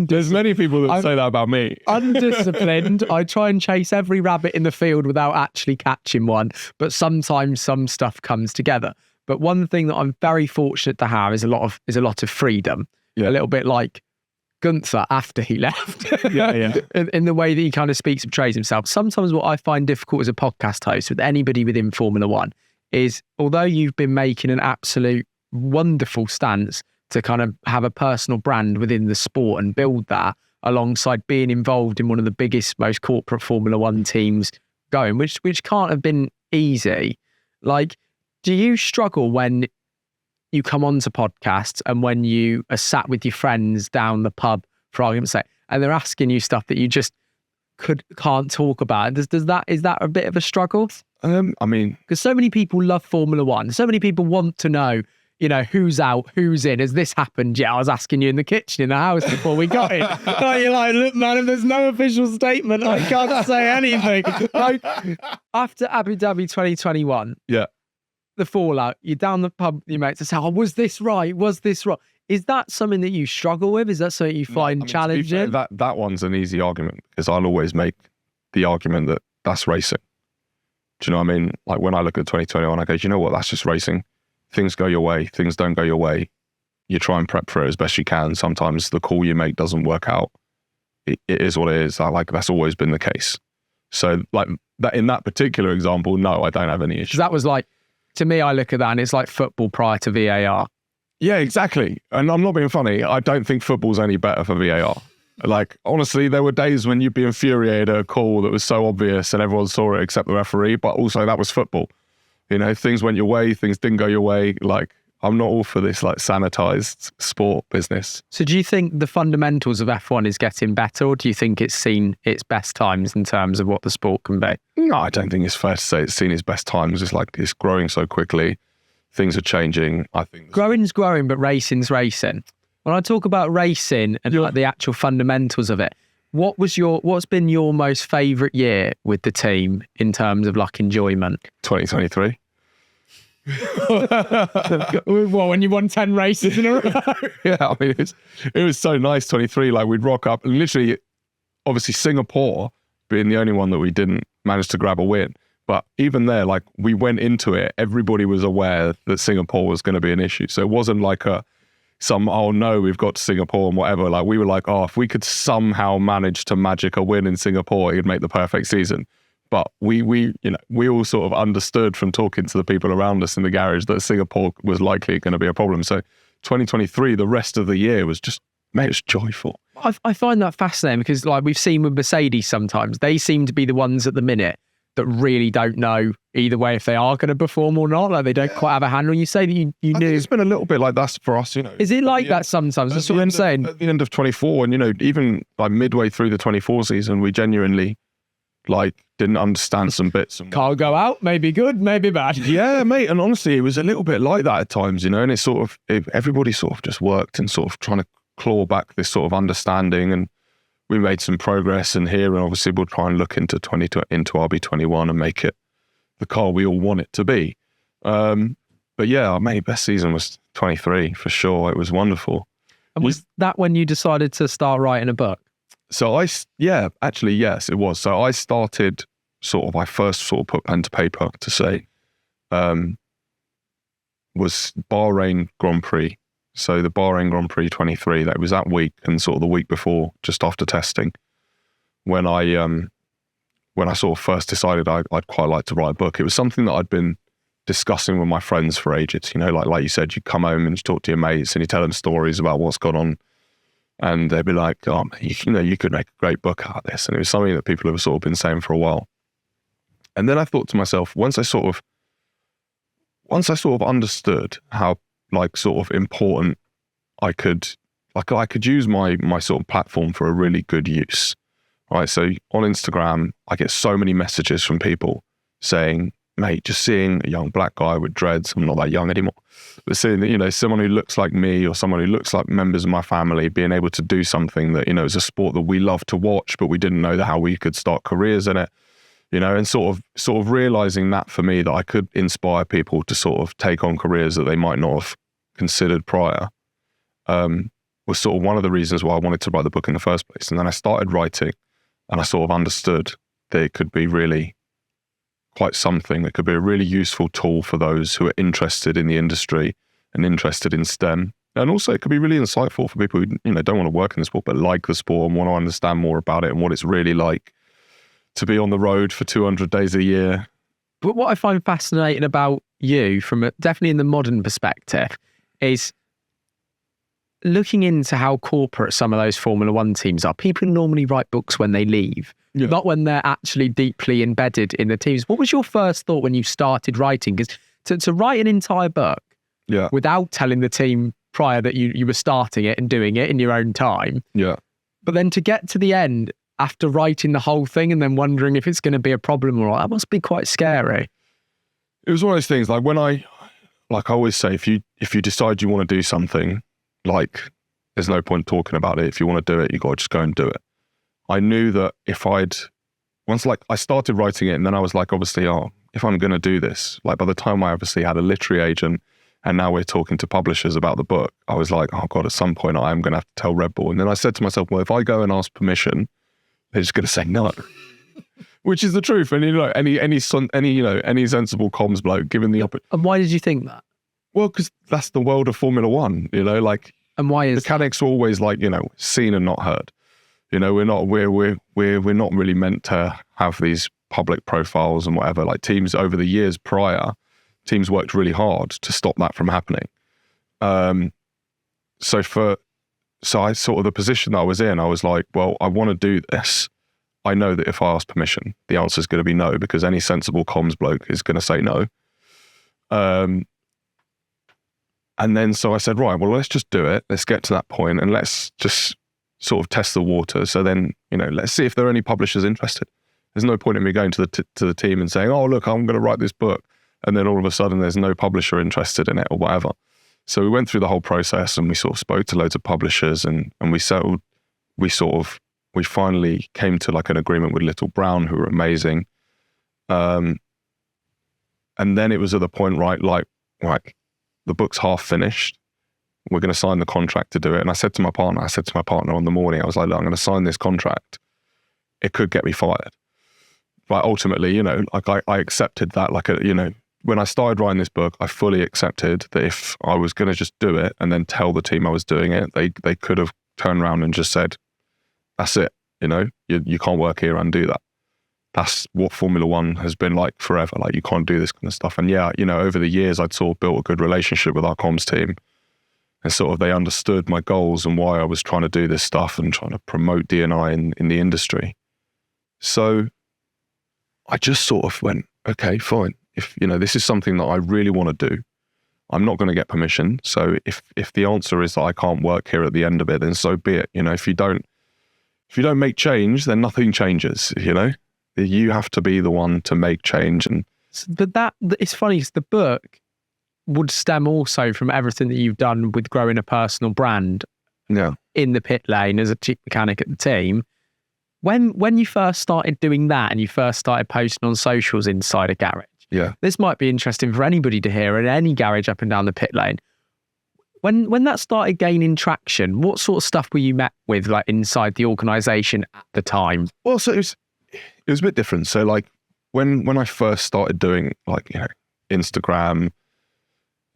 There's many people that say that about me. Undisciplined. I try and chase every rabbit in the field without actually catching one. But sometimes some stuff comes together. But one thing that I'm very fortunate to have is a lot of freedom. Yeah. A little bit like Gunther after he left. In the way that he kind of speaks and portrays himself. Sometimes what I find difficult as a podcast host with anybody within Formula One is, although you've been making an absolute wonderful stance to kind of have a personal brand within the sport and build that alongside being involved in one of the biggest, most corporate Formula One teams going, which can't have been easy. Like, do you struggle when you come onto podcasts and when you are sat with your friends down the pub, for argument's sake, and they're asking you stuff that you just can't talk about? Is that a bit of a struggle? I mean, because so many people love Formula One, so many people want to know, you know, who's out, who's in. Has this happened yet? I was asking you in the kitchen in the house before we got in. You're like, look, man, if there's no official statement, I can't say anything. Like, after Abu Dhabi 2021, the fallout, you're down the pub, your mates say, was this right? Was this wrong? Is that something that you struggle with? Is that something you find challenging? Fair, that one's an easy argument, because I'll always make the argument that that's racing. Do you know what I mean? Like when I look at 2021, I go, you know what? That's just racing. Things go your way. Things don't go your way. You try and prep for it as best you can. Sometimes the call you make doesn't work out. It is what it is. That's always been the case. So like that in that particular example, no, I don't have any issue. That was like, to me, I look at that and it's like football prior to VAR. Yeah, exactly. And I'm not being funny. I don't think football's any better for VAR. Like, honestly, there were days when you'd be infuriated at a call that was so obvious and everyone saw it except the referee, but also that was football. You know, things went your way, things didn't go your way. Like, I'm not all for this, like, sanitized sport business. So do you think the fundamentals of F1 is getting better, or do you think it's seen its best times in terms of what the sport can be? No, I don't think it's fair to say it's seen its best times. It's like, it's growing so quickly. Things are changing. I think growing's growing, but racing's racing. When I talk about racing and like the actual fundamentals of it, what's been your most favourite year with the team in terms of like enjoyment? 2023. Well, when you won 10 races in a row. Yeah, I mean, it was so nice, 23. Like, we'd rock up and literally, obviously Singapore being the only one that we didn't manage to grab a win. But even there, like, we went into it, everybody was aware that Singapore was going to be an issue. So it wasn't like oh no, we've got to Singapore and whatever. Like, we were like, oh, if we could somehow manage to magic a win in Singapore, it'd make the perfect season. But we all sort of understood from talking to the people around us in the garage that Singapore was likely going to be a problem. So 2023, the rest of the year was just, mate, it was joyful. I find that fascinating because, like, we've seen with Mercedes sometimes, they seem to be the ones at the minute that really don't know either way if they are going to perform or not? Like they don't quite have a handle. You say that you I knew. think it's been a little bit like that for us, Is it like that sometimes? That's what I'm saying. At the end of 24, and even like midway through the 24 season, we genuinely like didn't understand some bits. And Can't go out, maybe good, maybe bad. yeah, mate. And honestly, it was a little bit like that at times, and it's sort of everybody sort of just worked and sort of trying to claw back this sort of understanding, and we made some progress in here, and obviously we'll try and look into RB21 and make it the car we all want it to be. But yeah, mate, best season was 23 for sure. It was wonderful. And was that when you decided to start writing a book? So actually, yes, it was. So I started I first sort of put pen to paper to say, was Bahrain Grand Prix. So the Bahrain Grand Prix 23, that was that week and sort of the week before, just after testing, when I sort of first decided I'd quite like to write a book. It was something that I'd been discussing with my friends for ages. Like you said, you come home and you talk to your mates and you tell them stories about what's gone on. And they'd be like, oh, you could make a great book out of this. And it was something that people have sort of been saying for a while. And then I thought to myself, once I sort of understood how sort of important I could use my sort of platform for a really good use. Right. So on Instagram, I get so many messages from people saying, mate, just seeing a young black guy with dreads, I'm not that young anymore, but seeing, someone who looks like me or someone who looks like members of my family being able to do something that, is a sport that we love to watch, but we didn't know how we could start careers in it, and sort of realizing that for me, that I could inspire people to sort of take on careers that they might not have considered prior, was sort of one of the reasons why I wanted to write the book in the first place. And then I started writing and I sort of understood that it could be really quite something that could be a really useful tool for those who are interested in the industry and interested in STEM. And also it could be really insightful for people who, don't want to work in the sport, but like the sport and want to understand more about it and what it's really like to be on the road for 200 days a year. But what I find fascinating about you, definitely in the modern perspective, is looking into how corporate some of those Formula One teams are. People normally write books when they leave, not when they're actually deeply embedded in the teams. What was your first thought when you started writing? Because to write an entire book without telling the team prior that you were starting it and doing it in your own time, but then to get to the end after writing the whole thing and then wondering if it's going to be a problem or not, that must be quite scary. It was one of those things, like when I always say, if you decide you want to do something, there's no point talking about it. If you want to do it, you got to just go and do it. I knew that once I started writing it, and then I was like, obviously, if I'm going to do this, by the time I obviously had a literary agent and now we're talking to publishers about the book, I was like, oh God, at some point I am going to have to tell Redbull. And then I said to myself, well, if I go and ask permission, they're just going to say no, which is the truth. And any sensible comms bloke given the opportunity. And why did you think that? Well, because that's the world of Formula One, And why is mechanics are always seen and not heard. We're not really meant to have these public profiles and whatever. Teams over the years prior, teams worked really hard to stop that from happening. So I sort of the position that I was in, I was like, well, I want to do this. I know that if I ask permission, the answer is going to be no, because any sensible comms bloke is going to say no. And then so I said, right, well, let's just do it. Let's get to that point and let's just sort of test the water. So then, let's see if there are any publishers interested. There's no point in me going to the team and saying, oh, look, I'm going to write this book. And then all of a sudden there's no publisher interested in it or whatever. So we went through the whole process and we sort of spoke to loads of publishers and we settled, we finally came to an agreement with Little Brown, who were amazing. And then it was at the point, right, the book's half finished. We're going to sign the contract to do it. And I said to my partner on the morning, I was like, look, I'm going to sign this contract. It could get me fired. But ultimately, I accepted that, when I started writing this book, I fully accepted that if I was going to just do it and then tell the team I was doing it, they could have turned around and just said, that's it. You can't work here and do that. That's what Formula One has been like forever. You can't do this kind of stuff. And over the years, I'd sort of built a good relationship with our comms team. And sort of they understood my goals and why I was trying to do this stuff and trying to promote D&I in the industry. So I just sort of went, okay, fine. if this is something that I really want to do, I'm not going to get permission. So if the answer is that I can't work here at the end of it, then so be it. If you don't make change, then nothing changes. You have to be the one to make change. And but it's funny, because the book would stem also from everything that you've done with growing a personal brand in the pit lane as a chief mechanic at the team. When you first started doing that and you first started posting on socials inside a garage, this might be interesting for anybody to hear in any garage up and down the pit lane. When that started gaining traction, what sort of stuff were you met with like inside the organisation at the time? Well, so it was a bit different. So like when I first started doing Instagram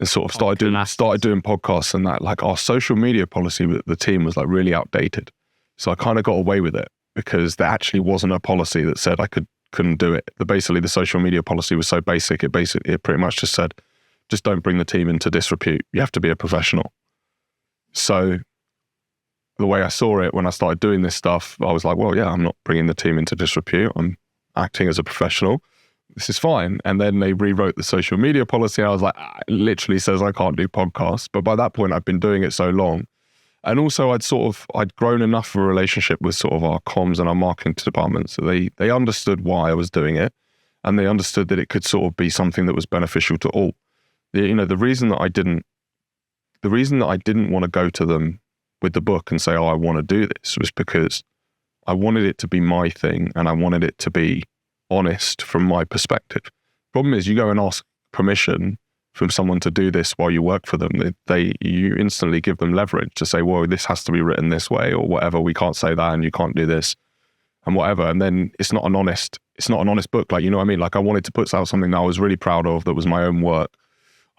and sort of started doing podcasts and that, like our social media policy with the team was like really outdated. So I kind of got away with it because there actually wasn't a policy that said I couldn't do it. Basically, the social media policy was so basic. It pretty much just said, just don't bring the team into disrepute. You have to be a professional. So the way I saw it when I started doing this stuff, I was like, well, yeah, I'm not bringing the team into disrepute. I'm acting as a professional. This is fine. And then they rewrote the social media policy. I was like, it literally says I can't do podcasts. But by that point, I've been doing it so long. And also I'd grown enough of a relationship with sort of our comms and our marketing departments that they understood why I was doing it. And they understood that it could sort of be something that was beneficial to all. The reason that I didn't want to go to them with the book and say, oh, I want to do this, was because I wanted it to be my thing and I wanted it to be honest from my perspective. Problem is, you go and ask permission from someone to do this while you work for them, you instantly give them leverage to say, well, this has to be written this way or whatever. We can't say that and you can't do this and whatever. And then it's not an honest book. Like, you know what I mean? Like, I wanted to put out something that I was really proud of, that was my own work.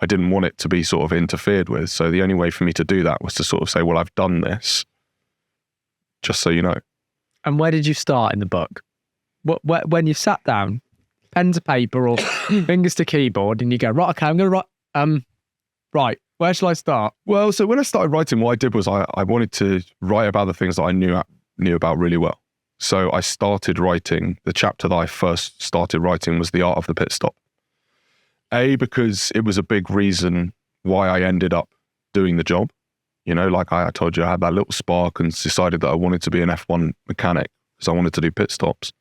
I didn't want it to be sort of interfered with. So the only way for me to do that was to sort of say, well, I've done this, just so you know. And where did you start in the book? When you sat down, pen to paper or fingers to keyboard, and you go, right, okay, I'm going to write, right, where shall I start? Well, so when I started writing, what I did was I wanted to write about the things that I knew about really well. So I started writing, the chapter that I first started writing was The Art of the Pit Stop. Because it was a big reason why I ended up doing the job. Like I told you, I had that little spark and decided that I wanted to be an F1 mechanic because I wanted to do pit stops.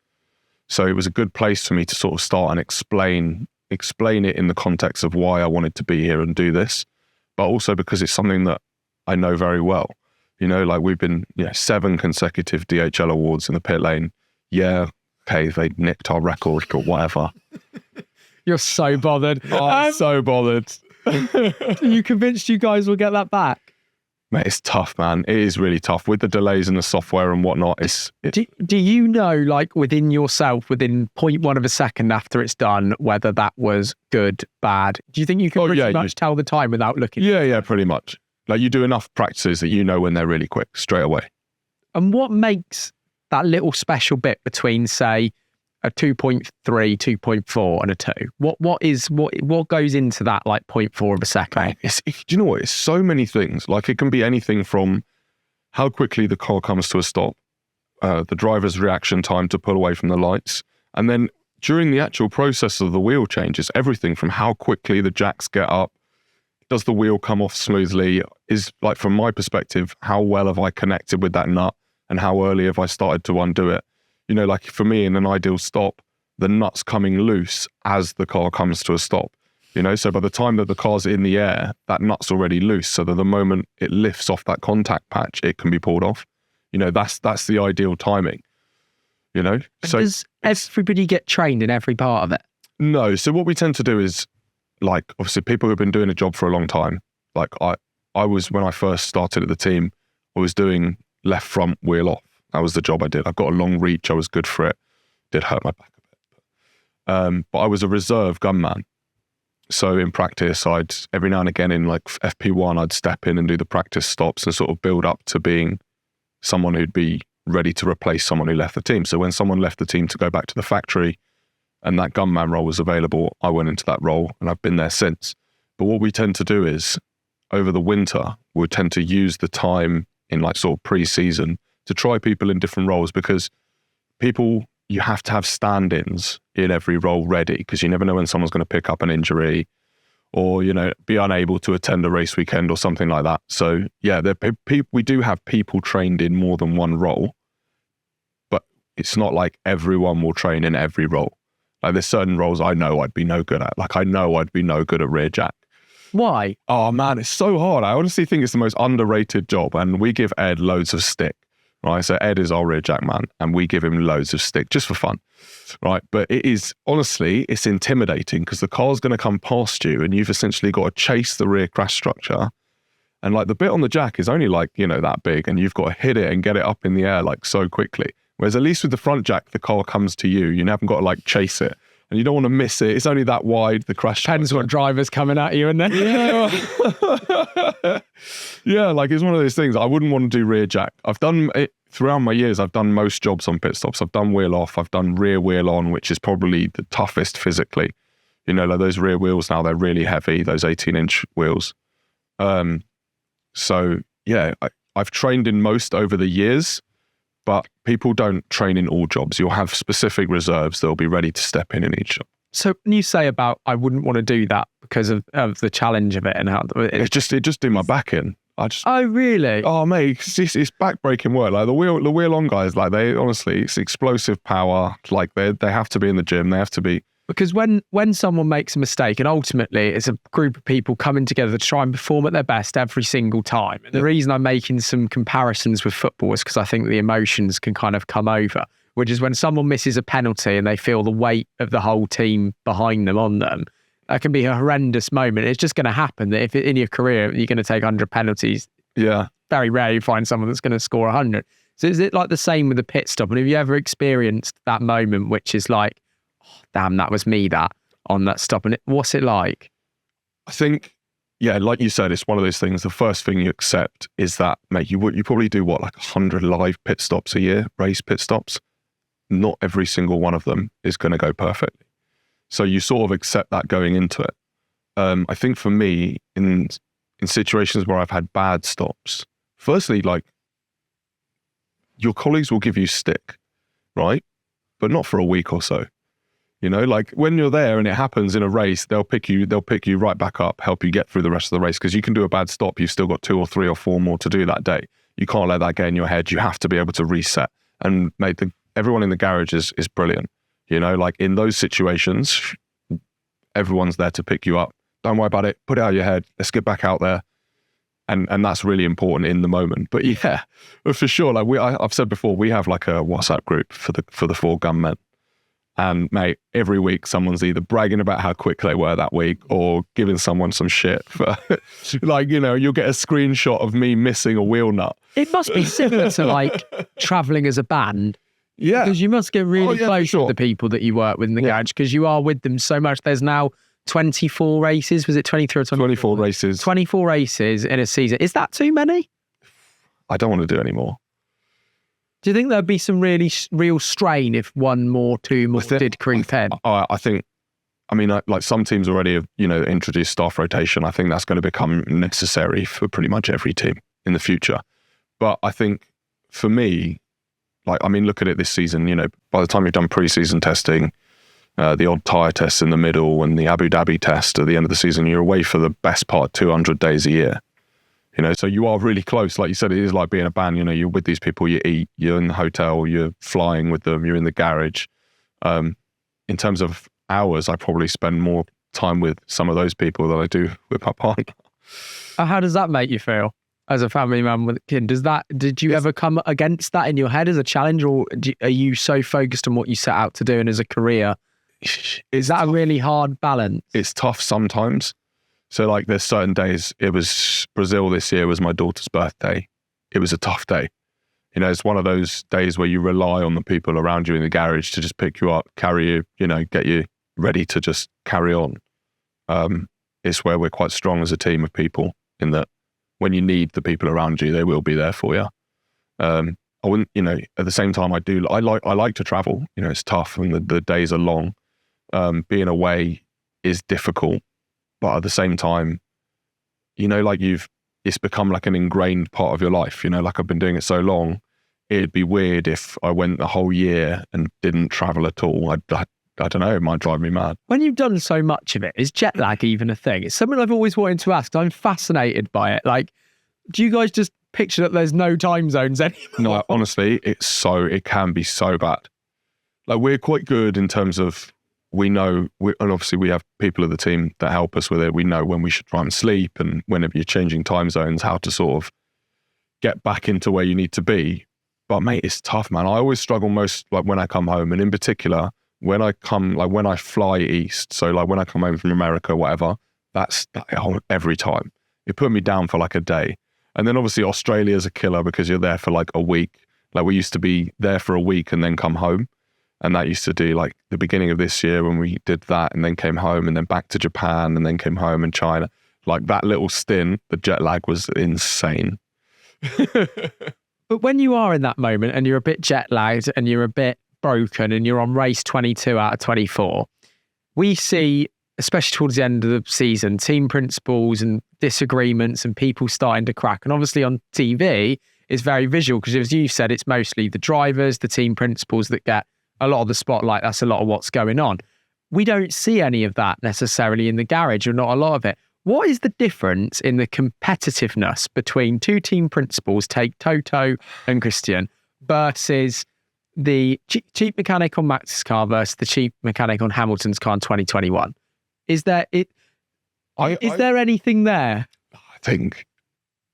So it was a good place for me to sort of start and explain it in the context of why I wanted to be here and do this, but also because it's something that I know very well. Like we've been 7 consecutive DHL awards in the pit lane. Yeah, okay, they nicked our record, but whatever. You're so bothered. I'm so bothered. Are you convinced you guys will get that back? Mate, it's tough, man. It is really tough with the delays in the software and whatnot. Do you know, like within yourself, within 0.1 of a second after it's done, whether that was good, bad? Do you think you can pretty much tell the time without looking? Yeah, pretty much. Like you do enough practices that you know when they're really quick, straight away. And what makes that little special bit between, say, a 2.3, 2.4 and a 2? What goes into that like 0.4 of a second? Do you know what? It's so many things. Like it can be anything from how quickly the car comes to a stop, the driver's reaction time to pull away from the lights, and then during the actual process of the wheel changes, everything from how quickly the jacks get up, does the wheel come off smoothly, is like from my perspective, how well have I connected with that nut and how early have I started to undo it? Like for me in an ideal stop, the nut's coming loose as the car comes to a stop, so by the time that the car's in the air, that nut's already loose. So that the moment it lifts off that contact patch, it can be pulled off. That's the ideal timing, So does everybody get trained in every part of it? No. So what we tend to do is, like, obviously people who've been doing a job for a long time, like I was, when I first started at the team, I was doing left front wheel off. That was the job I did. I've got a long reach. I was good for it. Did hurt my back a bit. But I was a reserve gunman. So in practice, I'd every now and again in like FP1, I'd step in and do the practice stops and sort of build up to being someone who'd be ready to replace someone who left the team. So when someone left the team to go back to the factory and that gunman role was available, I went into that role and I've been there since. But what we tend to do is over the winter, we tend to use the time in like sort of pre-season to try people in different roles, because people, you have to have stand-ins in every role ready, because you never know when someone's going to pick up an injury or, be unable to attend a race weekend or something like that. So yeah, we do have people trained in more than one role, but it's not like everyone will train in every role. Like there's certain roles I know I'd be no good at. Like I know I'd be no good at rear jack. Why? Oh man, it's so hard. I honestly think it's the most underrated job, and we give Ed loads of stick, right? So Ed is our rear jack man, and we give him loads of stick just for fun, right? But it is, honestly, it's intimidating because the car's going to come past you and you've essentially got to chase the rear crash structure. And like the bit on the jack is only like, that big, and you've got to hit it and get it up in the air like so quickly. Whereas at least with the front jack, the car comes to you. You haven't got to like chase it. And you don't want to miss it. It's only that wide, the crash. Depends what driver's coming at you, and then yeah, like it's one of those things. I wouldn't want to do rear jack. I've done it throughout my years. I've done most jobs on pit stops. I've done wheel off. I've done rear wheel on, which is probably the toughest physically. Like those rear wheels now, they're really heavy. Those 18-inch wheels. So yeah, I've trained in most over the years. But people don't train in all jobs. You'll have specific reserves that will be ready to step in each job. So when you say about I wouldn't want to do that because of the challenge of it and how it just do my back in. Oh really? Oh mate, it's back-breaking work. Like the wheel on guys, like they honestly, it's explosive power. Like they have to be in the gym. They have to be. Because when someone makes a mistake, and ultimately it's a group of people coming together to try and perform at their best every single time. And the reason I'm making some comparisons with football is because I think the emotions can kind of come over, which is when someone misses a penalty and they feel the weight of the whole team behind them on them. That can be a horrendous moment. It's just going to happen that if in your career you're going to take 100 penalties, yeah, very rare you find someone that's going to score 100. So is it like the same with the pit stop? And have you ever experienced that moment, which is like, damn, that was me that on that stop? And what's it like? I think, yeah, like you said, it's one of those things. The first thing you accept is that, mate, you probably do like 100 live pit stops a year, race pit stops. Not every single one of them is going to go perfectly. So you sort of accept that going into it. I think for me, in situations where I've had bad stops, firstly, like your colleagues will give you stick, right? But not for a week or so. Like when you're there and it happens in a race, they'll pick you right back up, help you get through the rest of the race, because you can do a bad stop. You've still got 2 or 3 or 4 more to do that day. You can't let that get in your head. You have to be able to reset. And mate, everyone in the garage is brilliant. Like in those situations, everyone's there to pick you up. Don't worry about it. Put it out of your head. Let's get back out there. And that's really important in the moment. But yeah, for sure. Like I've said before, we have like a WhatsApp group for the 4 gunmen. And mate, every week someone's either bragging about how quick they were that week or giving someone some shit for like, you'll get a screenshot of me missing a wheel nut. It must be similar to like traveling as a band. Yeah. Because you must get really close with the people that you work with in the garage, because you are with them so much. There's now 24 races. Was it 23 or 24? 24 races. 24 races in a season. Is that too many? I don't want to do any more. Do you think there'd be some really real strain if 1 more, 2 more did creep in? I think, like some teams already have, introduced staff rotation. I think that's going to become necessary for pretty much every team in the future. But I think for me, look at it this season, by the time you've done pre-season testing, the odd tyre tests in the middle and the Abu Dhabi test at the end of the season, you're away for the best part 200 days a year. So you are really close. Like you said, it is like being a band. You're with these people, you eat, you're in the hotel, you're flying with them, you're in the garage. In terms of hours, I probably spend more time with some of those people than I do with my partner. How does that make you feel as a family man with a kid? Did you ever come against that in your head as a challenge, or are you so focused on what you set out to do and as a career? Is that a really hard balance? It's tough sometimes. So like there's certain days, it was Brazil this year was my daughter's birthday. It was a tough day. It's one of those days where you rely on the people around you in the garage to just pick you up, carry you, get you ready to just carry on. It's where we're quite strong as a team of people, in that when you need the people around you, they will be there for you. I wouldn't, at the same time I like to travel. It's tough and the days are long. Being away is difficult. But at the same time, it's become like an ingrained part of your life. Like I've been doing it so long, it'd be weird if I went the whole year and didn't travel at all. I don't know, it might drive me mad. When you've done so much of it, is jet lag even a thing? It's something I've always wanted to ask. I'm fascinated by it. Like, do you guys just picture that there's no time zones anymore? No, honestly, it can be so bad. Like, we're quite good in terms of, and obviously we have people of the team that help us with it. We know when we should try and sleep, and whenever you're changing time zones, how to sort of get back into where you need to be. But mate, it's tough, man. I always struggle most like when I come home, and in particular when I fly east. So like when I come home from America, whatever, that's every time. It put me down for like a day. And then obviously Australia's a killer because you're there for like a week. Like we used to be there for a week and then come home. And that used to do like the beginning of this year when we did that and then came home and then back to Japan and then came home and China. Like that little stint, the jet lag was insane. But when you are in that moment and you're a bit jet lagged and you're a bit broken and you're on race 22 out of 24, we see, especially towards the end of the season, team principals and disagreements and people starting to crack. And obviously on TV, it's very visual because, as you said, it's mostly the drivers, the team principals that get a lot of the spotlight. That's a lot of what's going on. We don't see any of that necessarily in the garage, or not a lot of it. What is the difference in the competitiveness between two team principals, take Toto and Christian, versus the chief mechanic on Max's car versus the chief mechanic on Hamilton's car in 2021? Is there anything there?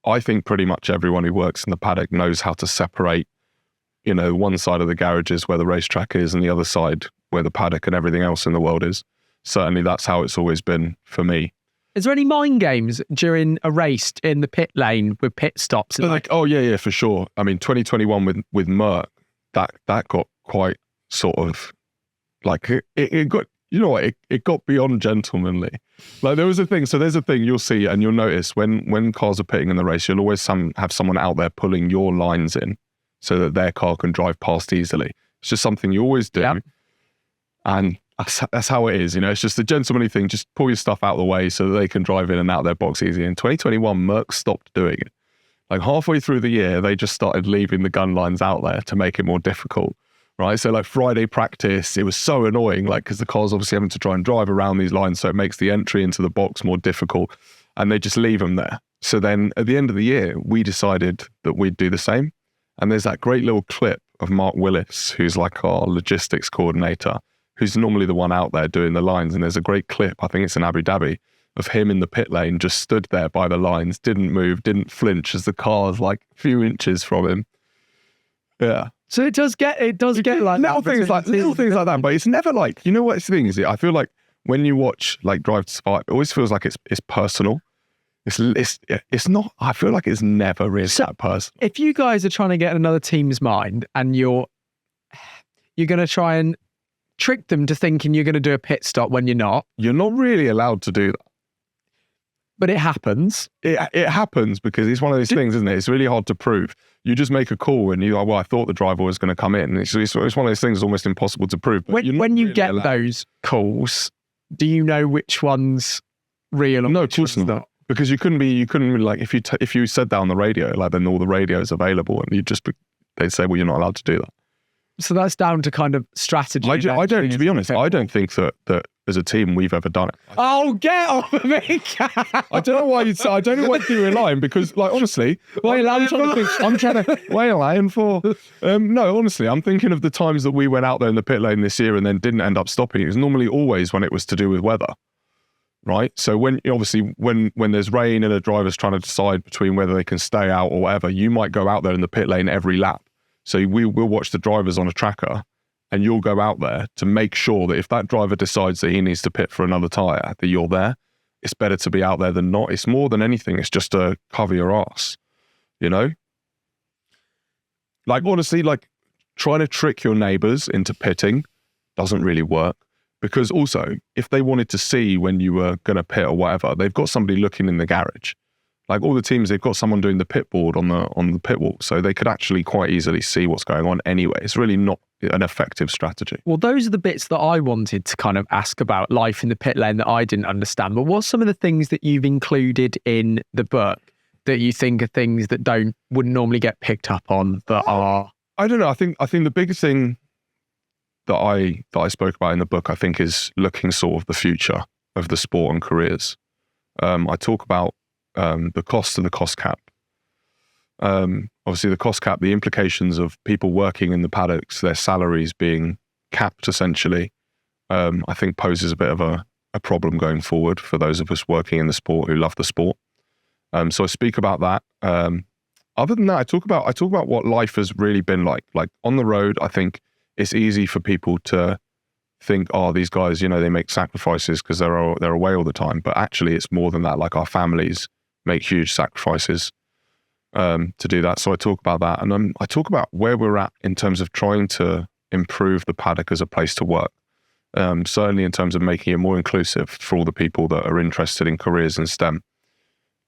I think pretty much everyone who works in the paddock knows how to separate, one side of the garage is where the racetrack is and the other side where the paddock and everything else in the world is. Certainly that's how it's always been for me. Is there any mind games during a race in the pit lane with pit stops? Oh yeah, for sure. I mean, 2021 with Mech, that got quite sort of like it got, it got beyond gentlemanly. Like there was a thing. So there's a thing you'll see and you'll notice when cars are pitting in the race, you'll always have someone out there pulling your lines in so that their car can drive past easily. It's just something you always do. Yep. And that's how it is. It's just a gentlemanly thing. Just pull your stuff out of the way so that they can drive in and out of their box easy. In 2021, Merck stopped doing it. Like halfway through the year, they just started leaving the gun lines out there to make it more difficult. Right. So like Friday practice, it was so annoying, like, because the car's obviously having to try and drive around these lines. So it makes the entry into the box more difficult and they just leave them there. So then at the end of the year, we decided that we'd do the same. And there's that great little clip of Mark Willis, who's like our logistics coordinator, who's normally the one out there doing the lines. And there's a great clip, I think it's in Abu Dhabi, of him in the pit lane, just stood there by the lines, didn't move, didn't flinch as the car's like a few inches from him. Yeah. So it does get like little things like that, but it's never like, what the thing is? I feel like when you watch like Drive to Survive, it always feels like it's personal. It's not. I feel like it's never really that personal. If you guys are trying to get another team's mind and you're going to try and trick them to thinking you're going to do a pit stop when you're not really allowed to do that. But it happens. It happens because it's one of those things, isn't it? It's really hard to prove. You just make a call and you're like, well, I thought the driver was going to come in. It's one of those things that's almost impossible to prove. When you really get those calls, do you know which one's real or no, of course not. Because you couldn't really, like, if you said that on the radio, like, then all the radio is available and they'd say, well, you're not allowed to do that. So that's down to kind of strategy. To be honest, I don't think that as a team we've ever done it. Oh, get off of me! I don't know why you're relying, because, like, honestly, I'm trying to lying for. No, honestly, I'm thinking of the times that we went out there in the pit lane this year and then didn't end up stopping. It was normally always when it was to do with weather, right? So when there's rain and a driver's trying to decide between whether they can stay out or whatever, you might go out there in the pit lane every lap. So we'll watch the drivers on a tracker and you'll go out there to make sure that if that driver decides that he needs to pit for another tyre, that you're there. It's better to be out there than not. It's more than anything. It's just to cover your ass, Like, honestly, like, trying to trick your neighbours into pitting doesn't really work. Because also, if they wanted to see when you were going to pit or whatever, they've got somebody looking in the garage. Like all the teams, they've got someone doing the pit board on the pit wall, so they could actually quite easily see what's going on anyway. It's really not an effective strategy. Well, those are the bits that I wanted to kind of ask about life in the pit lane that I didn't understand. But what's some of the things that you've included in the book that you think are things that wouldn't normally get picked up on, that are I don't know. I think the biggest thing that I spoke about in the book, I think, is looking sort of the future of the sport and careers. I talk about the cost and the cost cap. Obviously, the cost cap, the implications of people working in the paddocks, their salaries being capped essentially, I think poses a bit of a problem going forward for those of us working in the sport who love the sport. So I speak about that. Other than that, I talk about what life has really been like. Like on the road, I think it's easy for people to think, oh, these guys, you know, they make sacrifices because they're away all the time. But actually, it's more than that. Like our families make huge sacrifices to do that. So I talk about that, and I talk about where we're at in terms of trying to improve the paddock as a place to work. Certainly in terms of making it more inclusive for all the people that are interested in careers in STEM.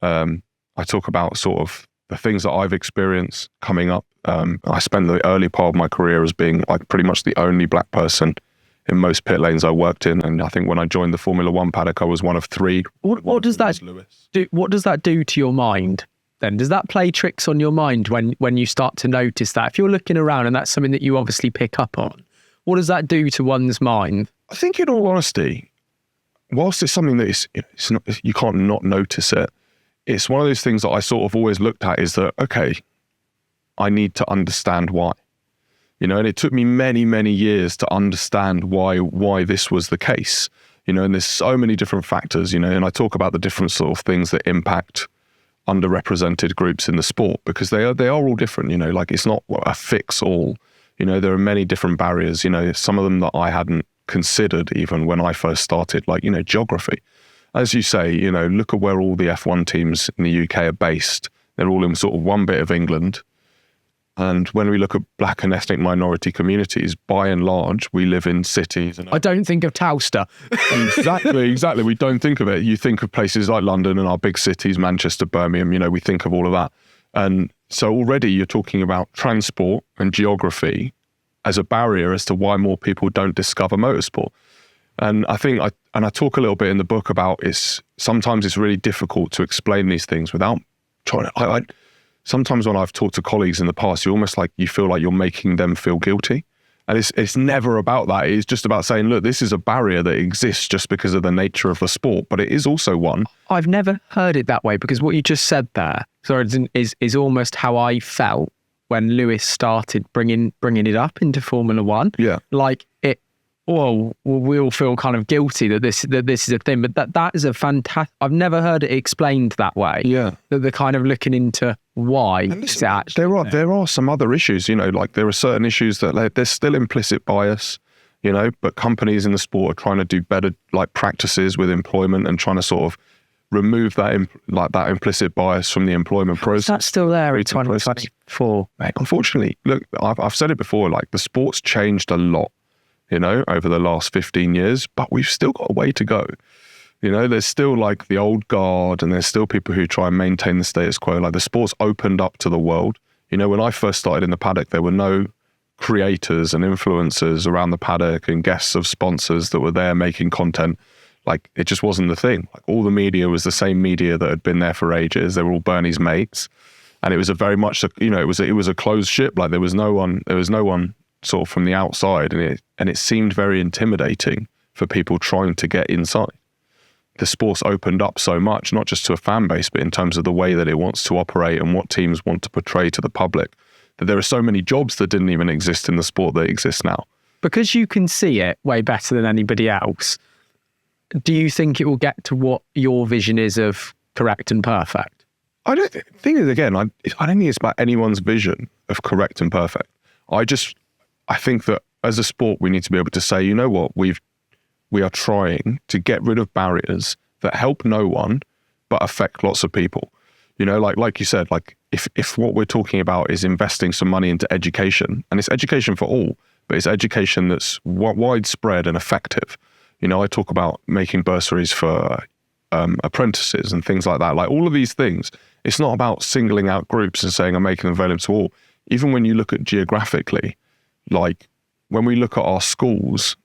I talk about sort of the things that I've experienced coming up. I spent the early part of my career as being like pretty much the only black person in most pit lanes I worked in. And I think when I joined the Formula One paddock, I was one of three. What does that do? What does that do to your mind then? Does that play tricks on your mind when you start to notice that? If you're looking around and that's something that you obviously pick up on, what does that do to one's mind? I think in all honesty, whilst it's something that it's not, you can't not notice it, it's one of those things that I sort of always looked at is that, okay, I need to understand why. You know, and it took me many, many years to understand why this was the case. You know, and there's so many different factors, you know, and I talk about the different sort of things that impact underrepresented groups in the sport, because they are all different, you know, like it's not a fix all. You know, there are many different barriers, you know, some of them that I hadn't considered even when I first started, like, you know, geography. As you say, you know, look at where all the F1 teams in the UK are based. They're all in sort of one bit of England. And when we look at black and ethnic minority communities, by and large, we live in cities. And I don't think of Towcester. Exactly. We don't think of it. You think of places like London and our big cities, Manchester, Birmingham, you know, we think of all of that. And so already you're talking about transport and geography as a barrier as to why more people don't discover motorsport. And I think I talk a little bit in the book about sometimes it's really difficult to explain these things without trying to, sometimes when I've talked to colleagues in the past, you feel like you're making them feel guilty. And it's never about that. It's just about saying, look, this is a barrier that exists just because of the nature of the sport, but it is also one. I've never heard it that way, because what you just said there is almost how I felt when Lewis started bringing it up into Formula One. Yeah. Like we all feel kind of guilty that this is a thing, but that is a fantastic. I've never heard it explained that way. Yeah. That they're kind of looking into why. Listen, there are some other issues, you know, like there are certain issues that there's still implicit bias, you know, but companies in the sport are trying to do better like practices with employment and trying to sort of remove that implicit bias from the employment process. That's still there in 2024. Mate, unfortunately, look, I've said it before, like the sport's changed a lot, you know, over the last 15 years, but we've still got a way to go. You know, there's still like the old guard and there's still people who try and maintain the status quo. Like the sport's opened up to the world. You know, when I first started in the paddock, there were no creators and influencers around the paddock and guests of sponsors that were there making content. Like it just wasn't the thing. Like all the media was the same media that had been there for ages. They were all Bernie's mates. And it was a very much, you know, it was a closed ship. Like there was no one sort of from the outside, and it seemed very intimidating for people trying to get inside. The sport's opened up so much, not just to a fan base, but in terms of the way that it wants to operate and what teams want to portray to the public, that there are so many jobs that didn't even exist in the sport that exist now. Because you can see it way better than anybody else, do you think it will get to what your vision is of correct and perfect? I don't think it's about anyone's vision of correct and perfect. I think that as a sport, we need to be able to say, you know what, we are trying to get rid of barriers that help no one, but affect lots of people. You know, like you said, like if what we're talking about is investing some money into education, and it's education for all, but it's education that's widespread and effective. You know, I talk about making bursaries for apprentices and things like that. Like all of these things, it's not about singling out groups and saying I'm making them available to all. Even when you look at geographically, like when we look at our schools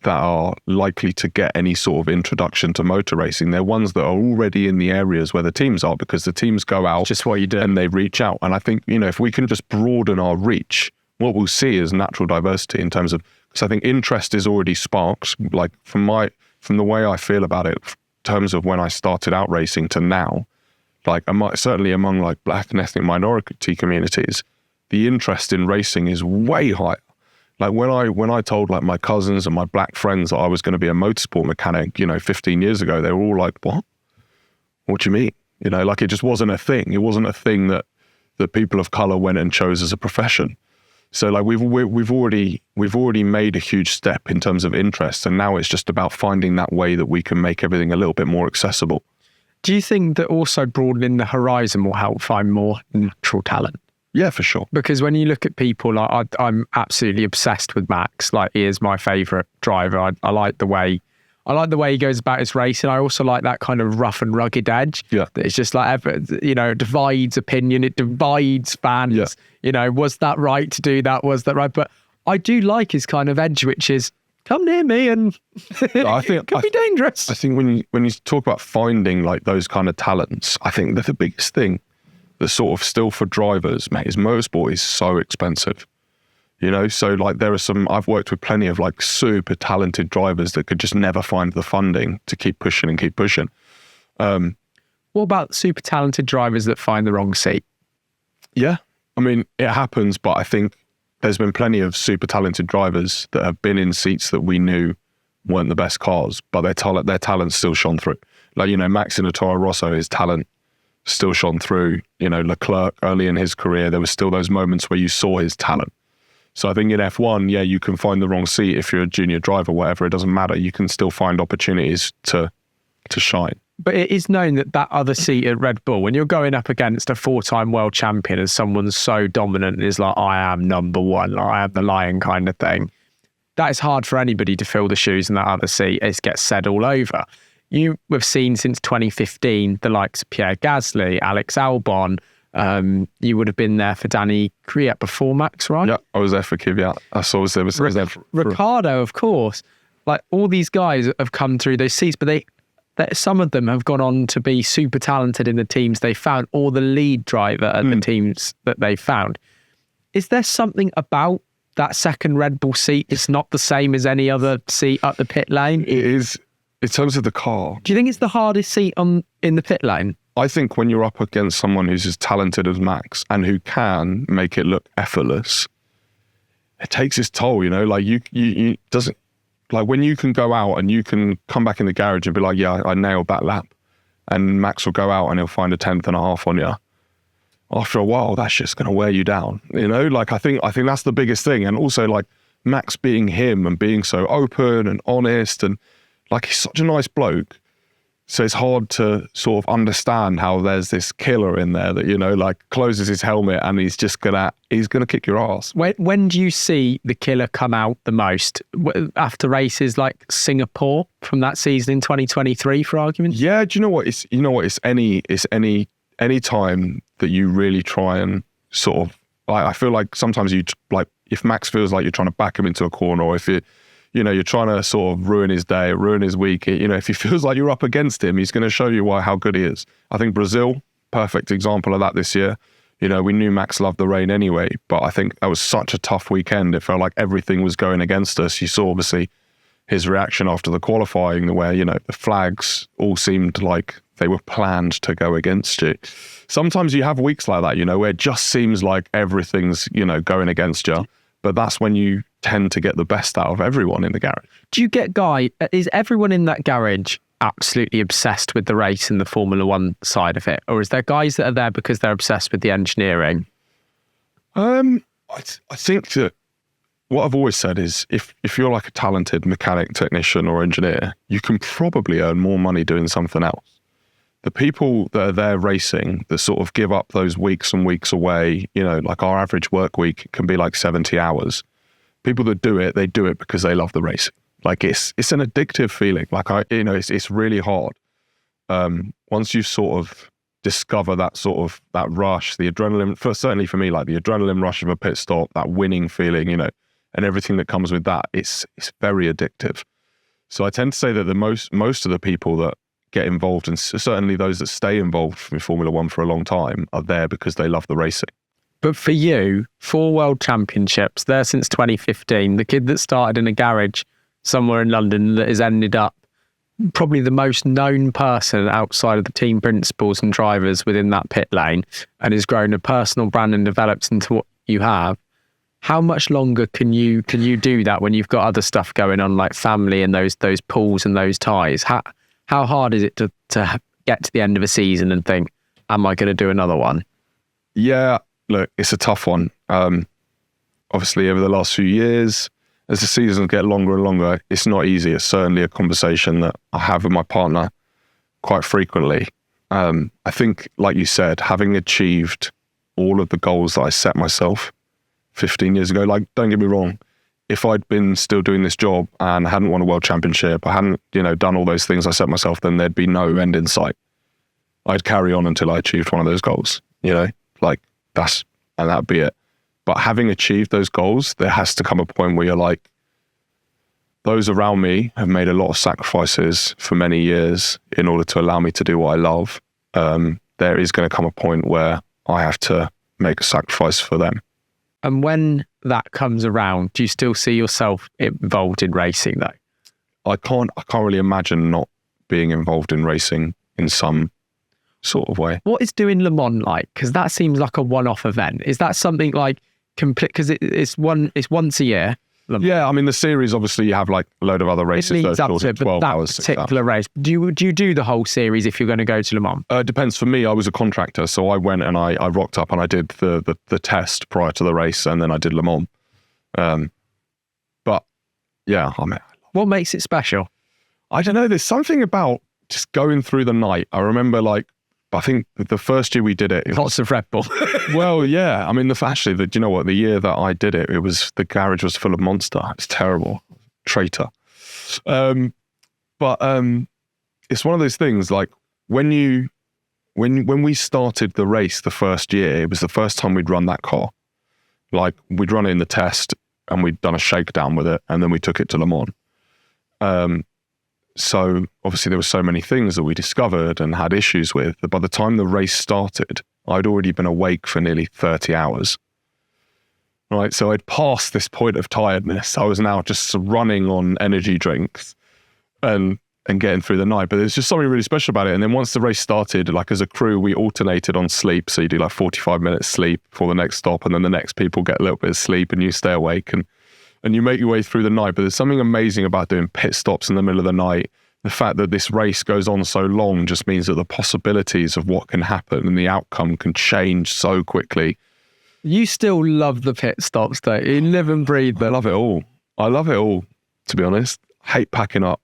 that are likely to get any sort of introduction to motor racing, they're ones that are already in the areas where the teams are, because the teams go out just what you do and they reach out. And I think, you know, if we can just broaden our reach, what we'll see is natural diversity in terms of, because I think interest is already sparked, like from the way I feel about it, in terms of when I started out racing to now, like certainly among like black and ethnic minority communities, the interest in racing is way higher. Like when I told like my cousins and my black friends that I was going to be a motorsport mechanic, 15 years ago, they were all like, what? What do you mean? Like it just wasn't a thing. It wasn't a thing that people of color went and chose as a profession. So like we've already made a huge step in terms of interest, and now it's just about finding that way that we can make everything a little bit more accessible. Do you think that also broadening the horizon will help find more natural talent? Yeah, for sure. Because when you look at people, like I'm absolutely obsessed with Max. Like he is my favourite driver. I like the way he goes about his racing. I also like that kind of rough and rugged edge. Yeah. That it's just like, it divides opinion. It divides fans. Yeah. Was that right to do that? Was that right? But I do like his kind of edge, which is come near me and it could be dangerous. I think when you talk about finding like those kind of talents, I think that the biggest thing that's sort of still for drivers, mate, is motorsport is so expensive. So like I've worked with plenty of like super talented drivers that could just never find the funding to keep pushing and keep pushing. What about super talented drivers that find the wrong seat? Yeah, I mean, it happens, but I think there's been plenty of super talented drivers that have been in seats that we knew weren't the best cars, but their talent still shone through. Like, Max in a Toro Rosso, his talent still shone through. Leclerc early in his career, there was still those moments where you saw his talent. So I think in F1, yeah, you can find the wrong seat if you're a junior driver, whatever, it doesn't matter. You can still find opportunities to shine. But it is known that other seat at Red Bull, when you're going up against a 4-time world champion and someone's so dominant and is like, I am number one, like, I am the lion kind of thing, that is hard for anybody to fill the shoes in that other seat. It gets said all over. You have seen since 2015 the likes of Pierre Gasly, Alex Albon. You would have been there for Danny Kvyat before Max, right? Yeah, I was there for Kvyat. I was there for Ricciardo, of course. Like all these guys have come through those seats, but some of them have gone on to be super talented in the teams they found, or the lead driver at the teams that they found. Is there something about that second Red Bull seat? It's not the same as any other seat up the pit lane. It is, in terms of the car. Do you think it's the hardest seat in the pit lane? I think when you're up against someone who's as talented as Max and who can make it look effortless, it takes its toll. Like you doesn't. Like when you can go out and you can come back in the garage and be like, yeah, I nailed that lap. And Max will go out and he'll find a 10th and a half on you. After a while, that's just going to wear you down. Like I think that's the biggest thing. And also like Max being him and being so open and honest and like he's such a nice bloke. So it's hard to sort of understand how there's this killer in there that, like closes his helmet and he's gonna kick your ass. When do you see the killer come out the most? After races like Singapore from that season in 2023, for argument? Yeah, do you know what? It's any time that you really try and sort of, I feel like sometimes you like, if Max feels like you're trying to back him into a corner, or if you're trying to sort of ruin his day, ruin his week. If he feels like you're up against him, he's going to show you how good he is. I think Brazil, perfect example of that this year. We knew Max loved the rain anyway, but I think that was such a tough weekend. It felt like everything was going against us. You saw obviously his reaction after the qualifying, where, the flags all seemed like they were planned to go against you. Sometimes you have weeks like that, where it just seems like everything's, going against you. But that's when you tend to get the best out of everyone in the garage. Do you get is everyone in that garage absolutely obsessed with the race and the Formula One side of it? Or is there guys that are there because they're obsessed with the engineering? I think that what I've always said is if you're like a talented mechanic, technician or engineer, you can probably earn more money doing something else. The people that are there racing that sort of give up those weeks and weeks away, like our average work week can be like 70 hours. People that do it, they do it because they love the racing. Like it's an addictive feeling. Like it's really hard. Once you sort of discover that rush, the adrenaline, certainly for me, like the adrenaline rush of a pit stop, that winning feeling, and everything that comes with that, it's very addictive. So I tend to say that the most of the people that get involved, and certainly those that stay involved in Formula One for a long time, are there because they love the racing. But for you, 4 world championships, there since 2015, the kid that started in a garage somewhere in London that has ended up probably the most known person outside of the team principals and drivers within that pit lane, and has grown a personal brand and developed into what you have. How much longer can you do that when you've got other stuff going on, like family and those pools and those ties? How hard is it to get to the end of a season and think, am I going to do another one? Yeah, look, it's a tough one. Obviously, over the last few years, as the seasons get longer and longer, it's not easy. It's certainly a conversation that I have with my partner quite frequently. I think, like you said, having achieved all of the goals that I set myself 15 years ago, like, don't get me wrong, if I'd been still doing this job and hadn't won a world championship, I hadn't, done all those things I set myself, then there'd be no end in sight. I'd carry on until I achieved one of those goals, like that'd be it. But having achieved those goals, there has to come a point where you're like, those around me have made a lot of sacrifices for many years in order to allow me to do what I love. There is going to come a point where I have to make a sacrifice for them. And when that comes around, do you still see yourself involved in racing though? I can't really imagine not being involved in racing in some sort of way. What is doing Le Mans like? Because that seems like a one-off event. Is that something like complete? Because it's once a year. Yeah, I mean, the series, obviously you have like a load of other races. It leads up to it, but that 12 particular race, do you do the whole series if you're going to go to Le Mans? It depends. For me, I was a contractor, so I went and I rocked up and I did the test prior to the race, and then I did Le Mans. But yeah, I mean, what makes it special? I don't know. There's something about just going through the night. I remember, like, I think the first year we did it, Lots of Redbull. well, yeah. I mean, do you know what? The year that I did it, the garage was full of Monster. It's terrible. Traitor. But it's one of those things, like, when we started the race the first year, it was the first time we'd run that car. Like, we'd run it in the test and we'd done a shakedown with it, and then we took it to Le Mans. So obviously there were so many things that we discovered and had issues with that by the time the race started, I'd already been awake for nearly 30 hours. Right, so I'd passed this point of tiredness. I was now just running on energy drinks and getting through the night. But there's just something really special about it. And then once the race started, like, as a crew, we alternated on sleep. So you do like 45 minutes sleep before the next stop, and then the next people get a little bit of sleep and you stay awake and you make your way through the night. But there's something amazing about doing pit stops in the middle of the night. The fact that this race goes on so long just means that the possibilities of what can happen and the outcome can change so quickly. You still love the pit stops though. You live and breathe them. I love it all. To be honest. I hate packing up.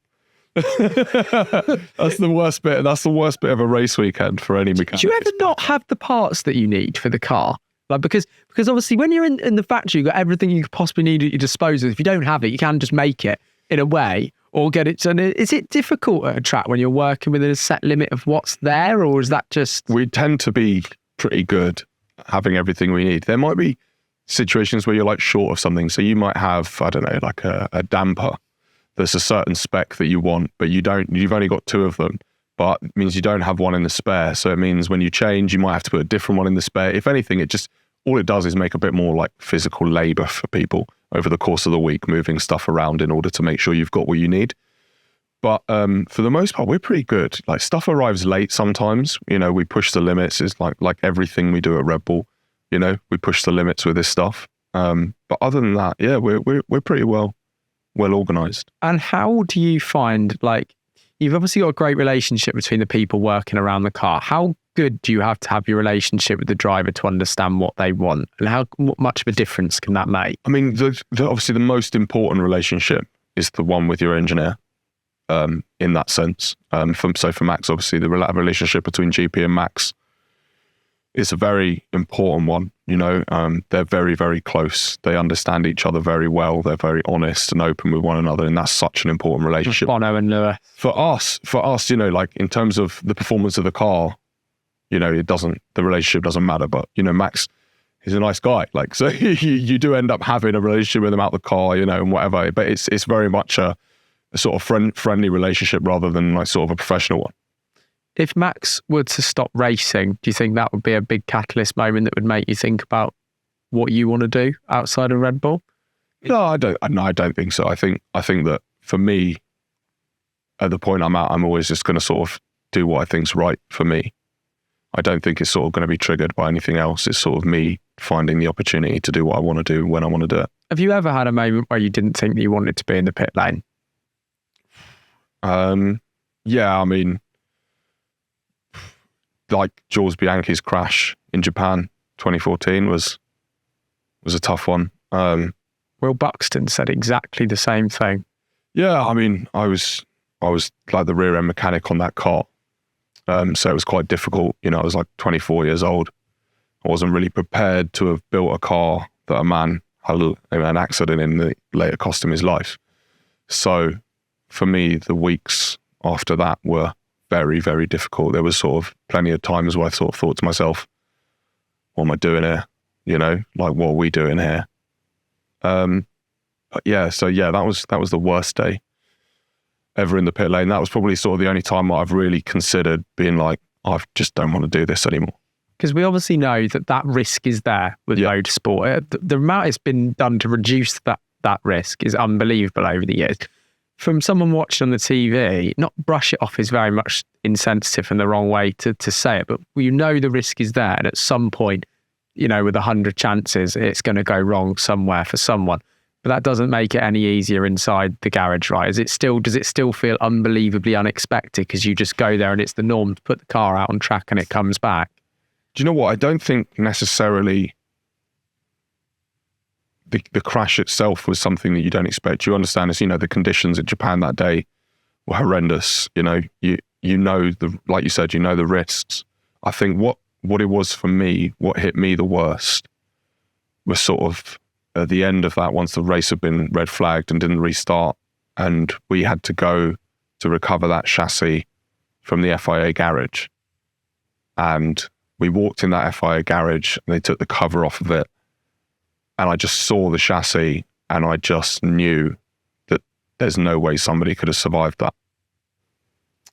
That's the worst bit. That's the worst bit of a race weekend for any mechanic. Do you ever not have the parts that you need for the car? Like, because obviously when you're in the factory, you've got everything you could possibly need at your disposal. If you don't have it, you can just make it in a way or get it. And is it difficult at a track when you're working within a set limit of what's there, or is that just... We tend to be pretty good at having everything we need. There might be situations where you're like short of something. So you might have, I don't know, like a damper. There's a certain spec that you want, but you've only got 2 of them. But it means you don't have one in the spare. So it means when you change, you might have to put a different one in the spare. If anything, all it does is make a bit more like physical labor for people over the course of the week, moving stuff around in order to make sure you've got what you need. But for the most part, we're pretty good. Like, stuff arrives late sometimes. We push the limits. It's like everything we do at Redbull. We push the limits with this stuff. But other than that, yeah, we're pretty well organized. And how do you find, like, you've obviously got a great relationship between the people working around the car. How good do you have to have your relationship with the driver to understand what they want? And how much of a difference can that make? I mean, obviously the most important relationship is the one with your engineer, in that sense. For Max, obviously the relationship between GP and Max is a very important one. They're very, very close. They understand each other very well. They're very honest and open with one another, and that's such an important relationship. Bono and Lewis. For us, like, in terms of the performance of the car, the relationship doesn't matter. But Max, he's a nice guy. Like, so you do end up having a relationship with him out the car, and whatever. But it's very much a sort of friendly relationship rather than like sort of a professional one. If Max were to stop racing, do you think that would be a big catalyst moment that would make you think about what you want to do outside of Red Bull? No, I don't think so. I think that for me, at the point I'm at, I'm always just going to sort of do what I think's right for me. I don't think it's sort of going to be triggered by anything else. It's sort of me finding the opportunity to do what I want to do when I want to do it. Have you ever had a moment where you didn't think that you wanted to be in the pit lane? Yeah, I mean, like Jules Bianchi's crash in Japan 2014 was a tough one. Will Buxton said exactly the same thing. Yeah, I mean, I was like the rear end mechanic on that car. So it was quite difficult. You know, I was like 24 years old. I wasn't really prepared to have built a car that a man had an accident in that later cost him his life. So for me, the weeks after that were very, very difficult. There was sort of plenty of times where I sort of thought to myself, what am I doing here? You know, like, what are we doing here? But yeah, so yeah, that was the worst day ever in the pit lane. That was probably sort of the only time I've really considered being like, I just don't want to do this anymore. Because we obviously know that risk is there with motorsport. The amount it's been done to reduce that risk is unbelievable over the years. From someone watching on the TV, not brush it off is very much insensitive and the wrong way to say it, but you know the risk is there, and at some point, you know, with 100 chances, it's going to go wrong somewhere for someone. But that doesn't make it any easier inside the garage, right? Does it still feel unbelievably unexpected because you just go there and it's the norm to put the car out on track and it comes back? Do you know what? I don't think necessarily the crash itself was something that you don't expect. You understand, as you know, the conditions in Japan that day were horrendous. You know, you know like you said, you know the risks. I think what it was for me, what hit me the worst was sort of at the end of that, once the race had been red flagged and didn't restart, and we had to go to recover that chassis from the FIA garage. And we walked in that FIA garage and they took the cover off of it. And I just saw the chassis and I just knew that there's no way somebody could have survived that.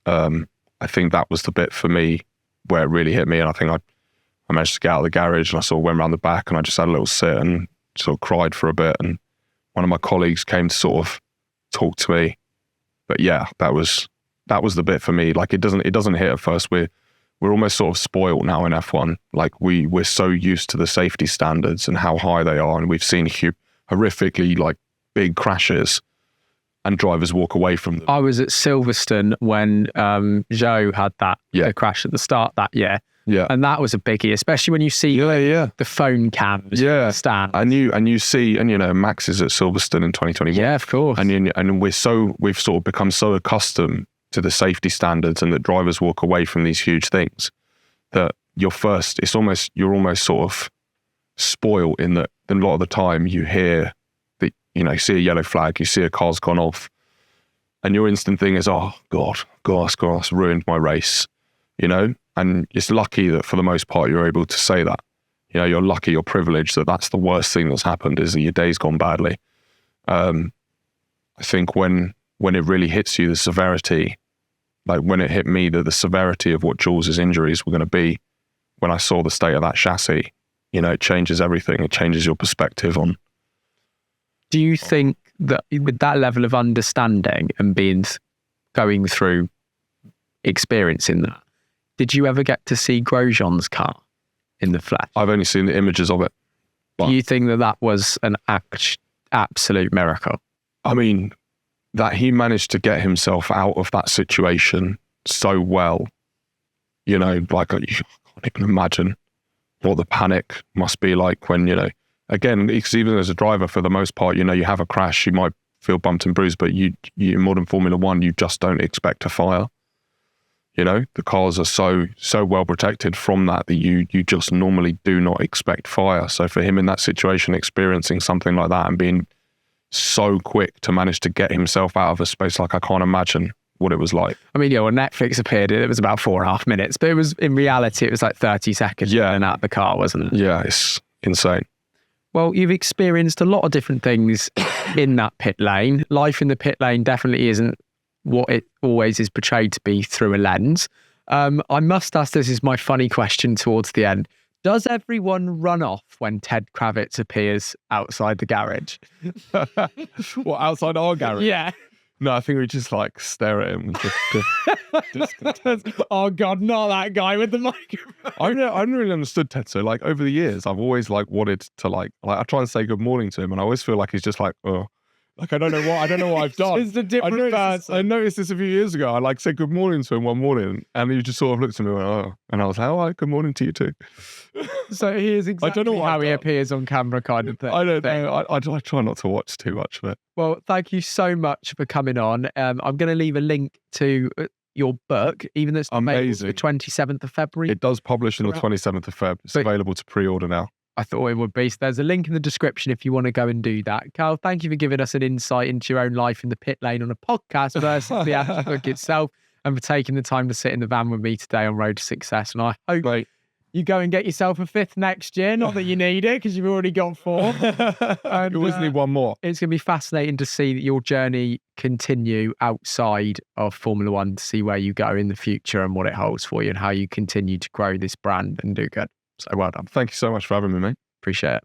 I think that was the bit for me where it really hit me. And I think I managed to get out of the garage and I sort of went around the back and I just had a little sit and sort of cried for a bit. And one of my colleagues came to sort of talk to me. But yeah, that was the bit for me. Like it doesn't hit at first. We're almost sort of spoiled now in F1. Like we're so used to the safety standards and how high they are. And we've seen horrifically like big crashes and drivers walk away from them. I was at Silverstone when Zhou had that crash at the start that year. Yeah. And that was a biggie, especially when you see the phone cams stand. And you see, and you know, Max is at Silverstone in 2021. Yeah, of course. And we've sort of become so accustomed to the safety standards and that drivers walk away from these huge things that you're almost sort of spoiled in that a lot of the time you hear that, you know, see a yellow flag, you see a car's gone off and your instant thing is, oh God, that's ruined my race, you know? And it's lucky that for the most part, you're able to say that, you know, you're lucky, you're privileged that that's the worst thing that's happened is that your day's gone badly. I think when it really hits you, the severity, like when it hit me, the severity of what Jules's injuries were going to be, when I saw the state of that chassis, you know, it changes everything. It changes your perspective on. Do you think that with that level of understanding and going through experiencing that, did you ever get to see Grosjean's car in the flesh? I've only seen the images of it. Do you think that was an absolute miracle? I mean, that he managed to get himself out of that situation so well, you know, like I can't even imagine what the panic must be like when, you know, again, because even as a driver, for the most part, you know, you have a crash, you might feel bumped and bruised, but you in modern Formula One, you just don't expect a fire. You know, the cars are so well protected from that you just normally do not expect fire. So for him in that situation, experiencing something like that and being so quick to manage to get himself out of a space, like I can't imagine what it was like. I mean, when Netflix appeared, it was about 4.5 minutes, but it was in reality, it was like 30 seconds and out of the car, wasn't it? Yeah, it's insane. Well, you've experienced a lot of different things in that pit lane. Life in the pit lane definitely isn't what it always is portrayed to be through a lens. I must ask, this is my funny question towards the end. Does everyone run off when Ted Kravitz appears outside the garage? What, outside our garage? Yeah. No, I think we just like stare at him. Oh God, not that guy with the microphone. I haven't really understood Ted. So like over the years, I've always like wanted to like I try and say good morning to him, and I always feel like he's just like, oh, like I don't know what I've done. It's a different person. I noticed this a few years ago. I like said good morning to him one morning, and he just sort of looked at me and went, oh, and I was like, oh, good morning to you too. So he is exactly I don't know what how I've he done. appears on camera, kind of thing. I don't know. I try not to watch too much of it. Well, thank you so much for coming on. I'm going to leave a link to your book, even though it's Amazing. the 27th of February. It does publish on the 27th of Feb. It's available to pre-order now. I thought it would be. So there's a link in the description if you want to go and do that. Carl, thank you for giving us an insight into your own life in the pit lane on a podcast versus the actual book itself, and for taking the time to sit in the van with me today on Road to Success. And I hope you go and get yourself a 5th next year. Not that you need it, because you've already got 4. And, You always need one more. It's going to be fascinating to see your journey continue outside of Formula One, to see where you go in the future and what it holds for you and how you continue to grow this brand and do good. So well done. Thank you so much for having me, mate. Appreciate it.